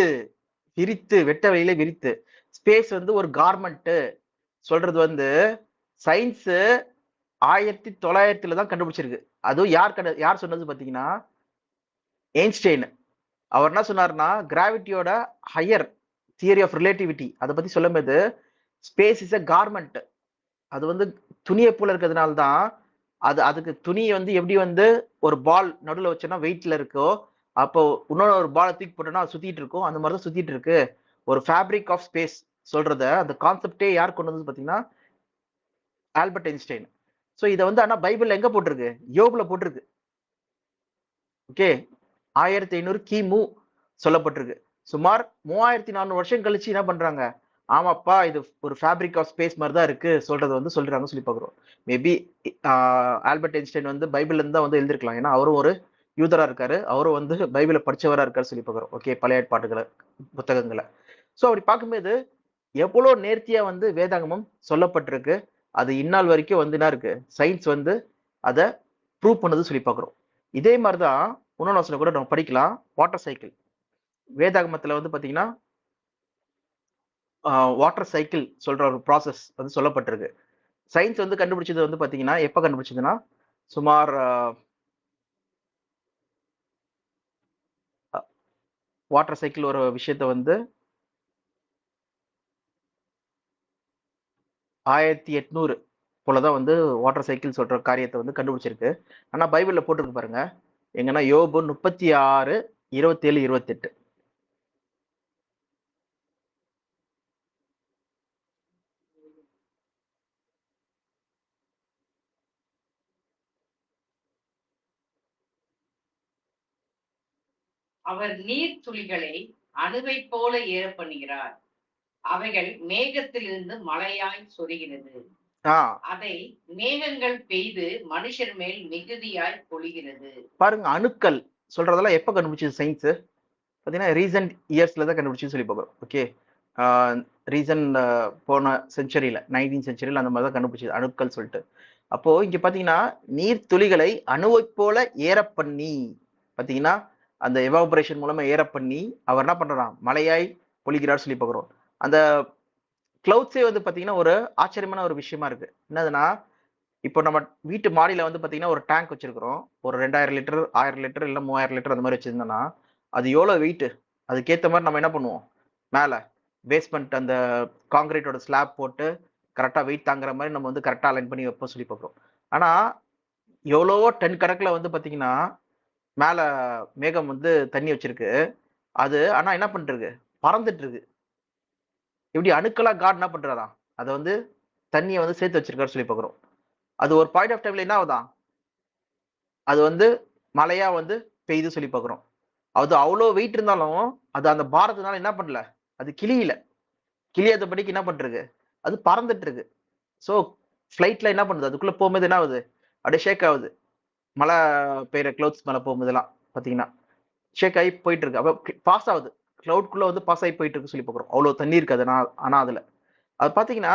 S1: விரித்து வெட்ட வெளியில விரித்து. ஸ்பேஸ் வந்து ஒரு கார்மெண்ட் சொல்றது வந்து சயின்ஸ் 1900 தான் கண்டுபிடிச்சிருக்கு. அதுவும் யார் சொன்னது பாத்தீங்கன்னா ஐன்ஸ்டைன். அவர் என்ன சொன்னாருன்னா கிராவிட்டியோட ஹையர் தியரி ஆஃப் ரிலேட்டிவிட்டி அதை பத்தி சொல்லும்போது ஸ்பேஸ் இஸ் அ கார்மெண்ட். அது வந்து துணியை போல இருக்கிறதுனால தான் அதுக்கு துணியை வந்து எப்படி வந்து ஒரு பால் நடுவில் வச்சோன்னா வெயிட்ல இருக்கோ, அப்போ இன்னொரு ஒரு பாலை தூக்கி போட்டோம்னா அது சுத்திட்டு இருக்கும். அந்த மாதிரி தான் சுத்திட்டு இருக்கு. ஒரு ஃபேப்ரிக் ஆஃப் ஸ்பேஸ் சொல்றத அந்த கான்செப்டே யார் கொண்டு வந்து பாத்தீங்கன்னா ஆல்பர்ட் ஐன்ஸ்டைன். ஸோ இதை வந்து ஆனா பைபிள்ல எங்க போட்டிருக்கு, யோபுல போட்டிருக்கு. ஓகே, 1500 கிமு சொல்லப்பட்டிருக்கு. சுமார் 3400 வருஷம் கழிச்சு என்ன பண்றாங்க, ஆமாப்பா இது ஒரு ஃபேப்ரிக் ஆஃப் ஸ்பேஸ் மாதிரி தான் இருக்கு சொல்றது வந்து சொல்றாங்க சொல்லி பாக்குறோம். மேபி ஆல்பர்ட் ஐன்ஸ்டைன் வந்து பைபிள்ல இருந்து தான் வந்து எழுதிருக்கலாம். ஏன்னா அவரும் ஒரு யூதரா இருக்காரு, அவரும் வந்து பைபிளை படிச்சவரா இருக்காரு சொல்லி பாக்குறோம். ஓகே, பழைய ஏற்பாட்டுகளை புத்தகங்களை. ஸோ அப்படி பார்க்கும்போது எவ்வளவு நேர்த்தியா வந்து வேதாகமம் சொல்லப்பட்டிருக்கு. அது இந்நாள் வரைக்கும் வந்து என்ன இருக்கு, சயின்ஸ் வந்து அதை ப்ரூவ் பண்ணது சொல்லி பாக்குறோம். இதே மாதிரிதான் இன்னொன்னு வசனம் கூட நம்ம படிக்கலாம். வாட்டர் சைக்கிள் வேதாகமத்துல வந்து பாத்தீங்கன்னா வாட்டர் சைக்கிள் சொல்ற ஒரு ப்ராசஸ் வந்து சொல்லப்பட்டிருக்கு. சயின்ஸ் வந்து கண்டுபிடிச்சது வந்து பாத்தீங்கன்னா எப்ப கண்டுபிடிச்சதுன்னா சுமார் வாட்டர் சைக்கிள் ஒரு விஷயத்த வந்து 1800 போலதான் வந்து வாட்டர் சைக்கிள் சொல்ற காரியத்தை வந்து கண்டுபிடிச்சிருக்கு. ஆனா பைபிள்ல போட்டிருக்கு பாருங்க, எங்கன்னா யோபு 36:27-28.
S2: அவர் நீர் துளிகளை அணுவைப் போல ஏற பண்ணுகிறார். அவைகள் மேகத்திலிருந்து மழையாய் சொரிகிறது. அதை மேகங்கள் பெய்து மனுஷர் மேல் மிகுதியாய் பொழிகிறது.
S1: பாருங்க, அணுக்கள் சொல்றதெல்லாம் எப்ப கண்டுபிடிச்சது சயின்ஸ் பாத்தீங்கன்னா ரீசன்ட் இயர்ஸ்ல தான் கண்டுபிடிச்சுன்னு சொல்லி பார்க்குறோம். ஓகே, ரீசன்ட் போன செஞ்சுரியில 19th செஞ்சுரியில அந்த மாதிரி தான் கண்டுபிடிச்சது அணுக்கள் சொல்லிட்டு. அப்போ இங்க பாத்தீங்கன்னா நீர் துளிகளை அணுவை போல ஏற பண்ணி பாத்தீங்கன்னா அந்த எவாபரேஷன் மூலமா ஏற பண்ணி அவர் என்ன பண்றாராம், மழையாய் பொழிகிறார் சொல்லி பார்க்குறோம். அந்த கிளவுட்ஸே வந்து பாத்தீங்கன்னா ஒரு ஆச்சரியமான ஒரு விஷயமா இருக்கு. என்னதுன்னா இப்போ நம்ம வீட்டு மாடியில வந்து பாத்தீங்கன்னா ஒரு டேங்க் வச்சிருக்கிறோம். ஒரு 2000 லிட்டர் 1000 லிட்டர் இல்ல 3000 லிட்டர் அந்த மாதிரி வச்சிருந்தோம்னா அது எவ்வளவு வெயிட், அதுக்கேத்த மாதிரி நம்ம என்ன பண்ணுவோம், மேல பேஸ்மெண்ட் அந்த காங்கிரீட்டோட ஸ்லாப் போட்டு கரெக்டா வெயிட் தாங்குற மாதிரி நம்ம வந்து கரெக்டா அலைன் பண்ணி வைப்போம் சொல்லி பார்க்குறோம். ஆனா எவ்வளவோ டன் கணக்குல வந்து பாத்தீங்கன்னா மேல மேகம் வந்து தண்ணி வச்சிருக்கு. அது ஆனா என்ன பண்றது, பறந்துட்டு இருக்கு. இப்படி அணுக்களா காட் என்ன பண்றாராம், அதை வந்து தண்ணியை வந்து சேர்த்து வச்சிருக்காரு சொல்லி பார்க்குறோம். அது ஒரு பாயிண்ட் ஆஃப் டைம்ல என்ன ஆகுதான், அது வந்து மழையா வந்து பெய்யுது சொல்லி பார்க்குறோம். அது அவ்வளோ வெயிட் இருந்தாலும் அது அந்த பாரத்தினால என்ன பண்ணல, அது கிளியில கிளியாதபடிக்கு என்ன பண்றது, அது பறந்துட்டு இருக்கு. ஸோ ஃபிளைட்ல என்ன பண்ணுது, அதுக்குள்ள போகும்போது என்ன ஆகுது, அப்படியே ஷேக் ஆகுது. மழை பெய்யுற கிளவுட்ஸ் மேல போகும்போதெல்லாம் பாத்தீங்கன்னா ஷேக் ஆகி போயிட்டு இருக்கு. அப்ப பாஸ் ஆகுது, கிளவுட்குள்ள வந்து பாஸ் ஆகி போயிட்டு இருக்கு சொல்லி பார்க்குறோம். அவ்வளவு தண்ணி இருக்கு அது. ஆனா அதுல அது பாத்தீங்கன்னா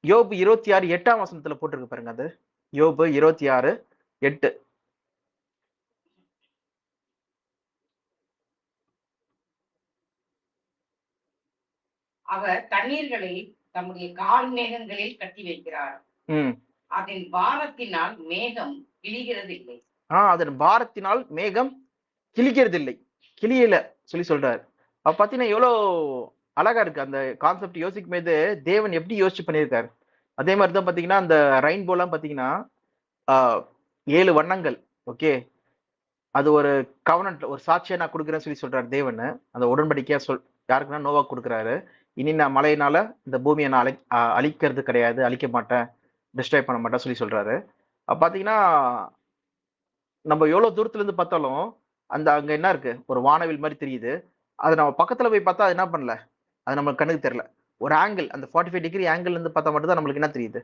S1: யோபு 26:8 போட்டிருக்கு பாருங்க. அது யோபு 26:8.
S2: அவர் தண்ணீர்களை தம்முடைய கால் மேகங்களில் கட்டி வைக்கிறார்.
S1: ம்
S2: அதன் பாரத்தினால் மேகம் கிழிகிறதில்லை.
S1: அதன் பாரத்தினால் மேகம் கிழிக்கிறதில்லை, கிளியல சொல்லி சொல்றாரு. அப்ப பாத்தீங்கன்னா எவ்வளவு அழகா இருக்கு அந்த கான்செப்ட். யோசிக்கும் போது தேவன் எப்படி யோசிச்சு பண்ணியிருக்காரு. அதே மாதிரி தான் பாத்தீங்கன்னா அந்த ரெயின்போலாம் பாத்தீங்கன்னா 7 வண்ணங்கள். ஓகே, அது ஒரு கவனன்ட் ஒரு சாட்சியா நான் கொடுக்குறேன்னு சொல்லி சொல்றாரு தேவன். அந்த உடன்படிக்கையா யாருக்குன்னா நோவா கொடுக்குறாரு. இனி நான் மழையினால இந்த பூமியை நான் அழிக்கிறது கிடையாது, அழிக்க மாட்டேன், டிஸ்ட்ராய் பண்ண மாட்டேன் சொல்லி சொல்றாரு. அப்ப பாத்தீங்கன்னா நம்ம எவ்வளவு தூரத்துல இருந்து பார்த்தாலும் அந்த அங்க என்ன இருக்கு, ஒரு வானவில் மாதிரி தெரியுது. அது நம்ம பக்கத்துல போய் பார்த்தா அது என்ன பண்ணல, அது நம்ம கண்ணுக்கு தெரியல. ஒரு ஆங்கிள் அந்த 45 டிகிரி ஆங்கிள் இருந்து பார்த்தா மட்டும் தான் நம்மளுக்கு என்ன தெரியுது,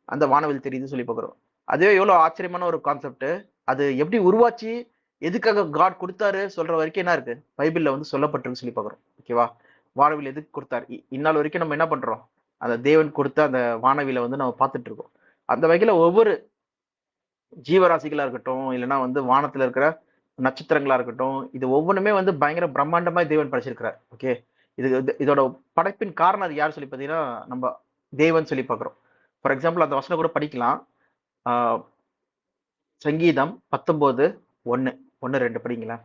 S1: அந்த வானவில் தெரியுது சொல்லி பார்க்குறோம். அதுவே எவ்வளவு ஆச்சரியமான ஒரு கான்செப்ட். அது எப்படி உருவாச்சு, எதுக்காக காட் குடுத்தாரு சொல்ற வரைக்கும் என்ன இருக்கு? பைபிள்ல வந்து சொல்லப்பட்டிருக்குன்னு சொல்லி பார்க்கிறோம். ஓகேவா? வானவில் எதுக்கு குடுத்தார்? இந்நாள் வரைக்கும் நம்ம என்ன பண்றோம்? அந்த தேவன் கொடுத்த அந்த வானவில வந்து நம்ம பார்த்துட்டு இருக்கோம். அந்த வகையில ஒவ்வொரு ஜீவராசிகளா இருக்கட்டும், இல்லன்னா வந்து வானத்துல இருக்கிற நட்சத்திரங்களா இருக்கட்டும், இது ஒவ்வொன்னுமே வந்து பயங்கர பிரம்மாண்டமா தேவன் படைச்சிருக்கிறார். ஓகே. இதோட படைப்பின் காரணம் அது யார் சொல்லி பார்த்தீங்கன்னா, நம்ப தேவன் சொல்லி பார்க்கிறோம். ஃபார் எக்ஸாம்பிள் அந்த வசனம் கூட படிக்கலாம். ஆ சங்கீதம் 19:1 1, 2 படிங்களேன்.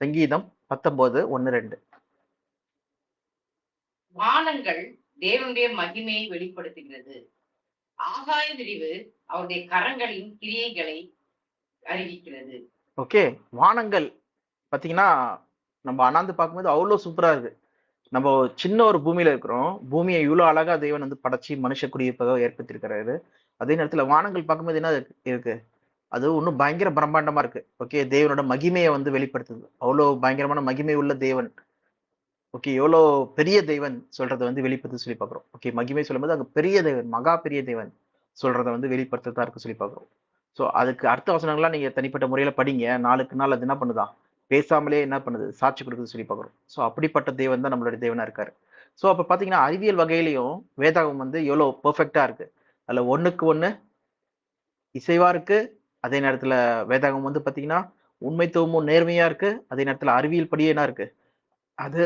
S1: சங்கீதம் 19, 1, 2.
S2: வானங்கள் தேவனுடைய மகிமையை வெளிப்படுத்துகிறது. ஆகாய விரிவு அவருடைய கரங்களின் கிரியைகளை அறிவிக்கிறது.
S1: ஓகே. வானங்கள் பார்த்தீங்கன்னா, நம்ம அண்ணாந்து பார்க்கும்போது அவ்ளோ சூப்பரா இருக்கு. நம்ம சின்ன ஒரு பூமியில இருக்கிறோம். பூமிய இவ்ளோ அழகா தேவன் வந்து படைச்சு மனுஷ குடியிருப்பதாக ஏற்படுத்தியிருக்கிறாரு. அதே நேரத்துல வானங்கள் பார்க்கும்போது என்ன இருக்கு? அது இன்னும் பயங்கர பிரம்மாண்டமா இருக்கு. ஓகே. தேவனோட மகிமைய வந்து வெளிப்படுத்துது. அவ்ளோ பயங்கரமான மகிமை உள்ள தேவன். ஓகே. எவ்வளோ பெரிய தேவன் சொல்றத வந்து வெளிப்படுத்த சொல்லி பார்க்கிறோம். ஓகே. மகிமை சொல்லும்போது அங்க பெரிய தேவன், மகா பெரிய தேவன் சொல்றத வந்து வெளிப்படுத்துறதா இருக்கு சொல்லி பார்க்கிறோம். ஸோ அதுக்கு அர்த்த வசனங்கள்லாம் நீங்க தனிப்பட்ட முறையில படிங்க. நாளுக்கு நாள் அது என்ன பண்ணுதாம், பேசாமலே என்ன பண்ணுது, சாட்சி குடுக்குதுன்னு சொல்லி பார்க்கிறோம். ஸோ அப்படிப்பட்ட தேவன் தான் நம்மளுடைய தேவனா இருக்காரு. ஸோ அப்ப பார்த்தீங்கன்னா, அறிவியல் வகையிலயும் வேதாகம் வந்து எவ்வளோ பெர்ஃபெக்ட்டா இருக்கு. அதுல ஒண்ணுக்கு ஒண்ணு இசைவா இருக்கு. அதே நேரத்துல வேதாகம் வந்து பார்த்தீங்கன்னா, உண்மைத்துவமும் நேர்மையா இருக்கு. அதே நேரத்துல அறிவியல் படியே என்ன இருக்கு, அது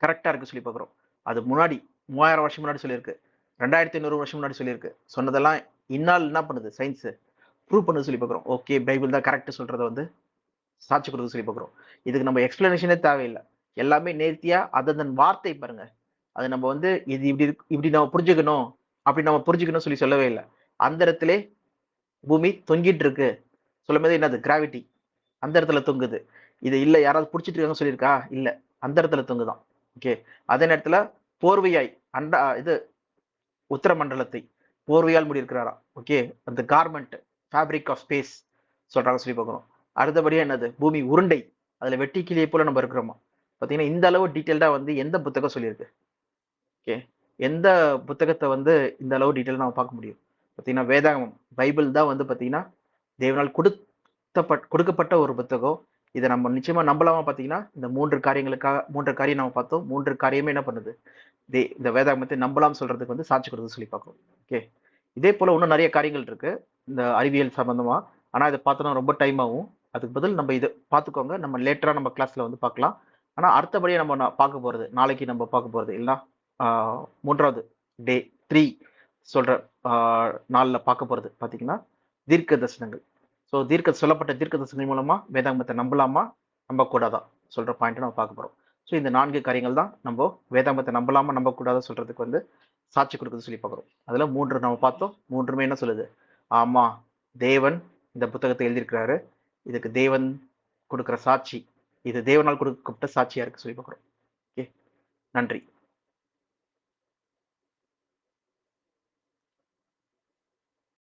S1: கரெக்ட்டா இருக்கு சொல்லி பார்க்கிறோம். அது முன்னாடி 3000 வருஷம் முன்னாடி சொல்லியிருக்கு. 2500 வருஷம் முன்னாடி சொல்லியிருக்கு. சொன்னதெல்லாம் இந்நாள் என்ன பண்ணுது சயின்ஸ் ப்ரூவ் பண்ணுது சொல்லி பார்க்கிறோம். ஓகே பைபிள் தான் கரெக்ட் சொல்றத வந்து சாட்சி குடுக்குது சொல்லி பார்க்கிறோம். இதுக்கு நம்ம எக்ஸ்ப்ளனேஷனே தேவையில்ல. எல்லாமே நேர்த்தியா அததன் வார்த்தை பாருங்க. அது நம்ம வந்து இது இப்படி இப்படி நம்ம புரிஞ்சுக்கணும், அப்படி நம்ம புரிஞ்சுக்கணும்னு சொல்லி சொல்லவே இல்ல. அந்த இடத்திலே பூமி தொங்கிட்டு இருக்கு. சொல்லும்போது என்னது கிராவிட்டி. அந்த இடத்துல தொங்குது. இது இல்ல யாராவது புடிச்சிட்டு இருக்காங்கன்னு சொல்லியிருக்கா? இல்ல. அந்த இடத்துல தொங்குதாம். ஓகே. அதே நேரத்துல போர்வையாய் இது உத்தரமண்டலத்தை போர்வையால் மூடியிருக்கிறாராம். ஓகே. அந்த கார்மெண்ட் ஃபேப்ரிக் ஆஃப் ஸ்பேஸ் சொல்றாங்க சொல்லி பார்க்கிறோம். அடுத்தபடியா என்னது? பூமி உருண்டை. அதுல வெட்டி கிளியை போல நம்ம இருக்கிறோமா. பார்த்தீங்கன்னா, இந்த அளவு டீட்டெயில்டா வந்து எந்த புத்தகம் சொல்லியிருக்கு? ஓகே. எந்த புத்தகத்த வந்து இந்த அளவு டீட்டெயிலா நம்ம பார்க்க முடியும்? பார்த்தீங்கன்னா, வேதாகமம், பைபிள் தான் வந்து பார்த்தீங்கன்னா, தேவனால் கொடுக்கப்பட்ட ஒரு புத்தகம். இத நம்ம நிச்சயமா நம்பலாமா பார்த்தீங்கன்னா, இந்த 3 காரியம் நம்ம பார்த்தோம். 3 காரியமே என்ன பண்ணுது? இந்த வேதாகமத்தை நம்பலாம்னு சொல்றதுக்கு வந்து சாட்சி கொடுக்குதுன்னு சொல்லி பார்க்கிறோம். ஓகே. இதே போல இன்னும் நெறைய காரியங்கள் இருக்கு. இந்த அறிவியல் சம்பந்தமா. ஆனா இத பார்த்தோம்னா ரொம்ப டைம் ஆகும். அதுக்கு பதில் நம்ம இத பார்த்துக்கோங்க. நம்ம லேட்டரா நம்ம கிளாஸ்ல வந்து பார்க்கலாம். ஆனா அடுத்தபடியா நம்ம பார்க்க போறது, நாளைக்கு நம்ம பார்க்க போறது இல்லன்னா, ஆ 3வது டே 3 சொல்ற ஆ நாள்ல பார்க்க போறது பார்த்தீங்கன்னா, தீர்க்க தரிசனங்கள். ஸோ சொல்லப்பட்ட தீர்க்க தரிசனங்கள் மூலமா வேதாகமத்த நம்பலாமா? நம்பக்கூடாதா? சொல்ற பாயிண்ட்ட நம்ம பார்க்க போறோம். ஸோ இந்த 4 காரியங்கள் தான் நம்போ வேதாகமத்த நம்பலாமா, நம்பக்கூடாதா சொல்றதுக்கு வந்து சாட்சி குடுக்குதுன்னு சொல்லி பார்க்கிறோம். அதுல 3 நம்ம பார்த்தோம். 3மே என்ன சொல்லுது? ஆமா, தேவன் இந்த புத்தகத்த எழுதியிருக்கிறாரு. இதுக்கு தேவன் குடுக்குற சாட்சி. இது தேவனால் கொடுக்கப்பட்ட சாட்சியா இருக்கு சொல்லி பார்க்கிறோம். ஓகே. நன்றி.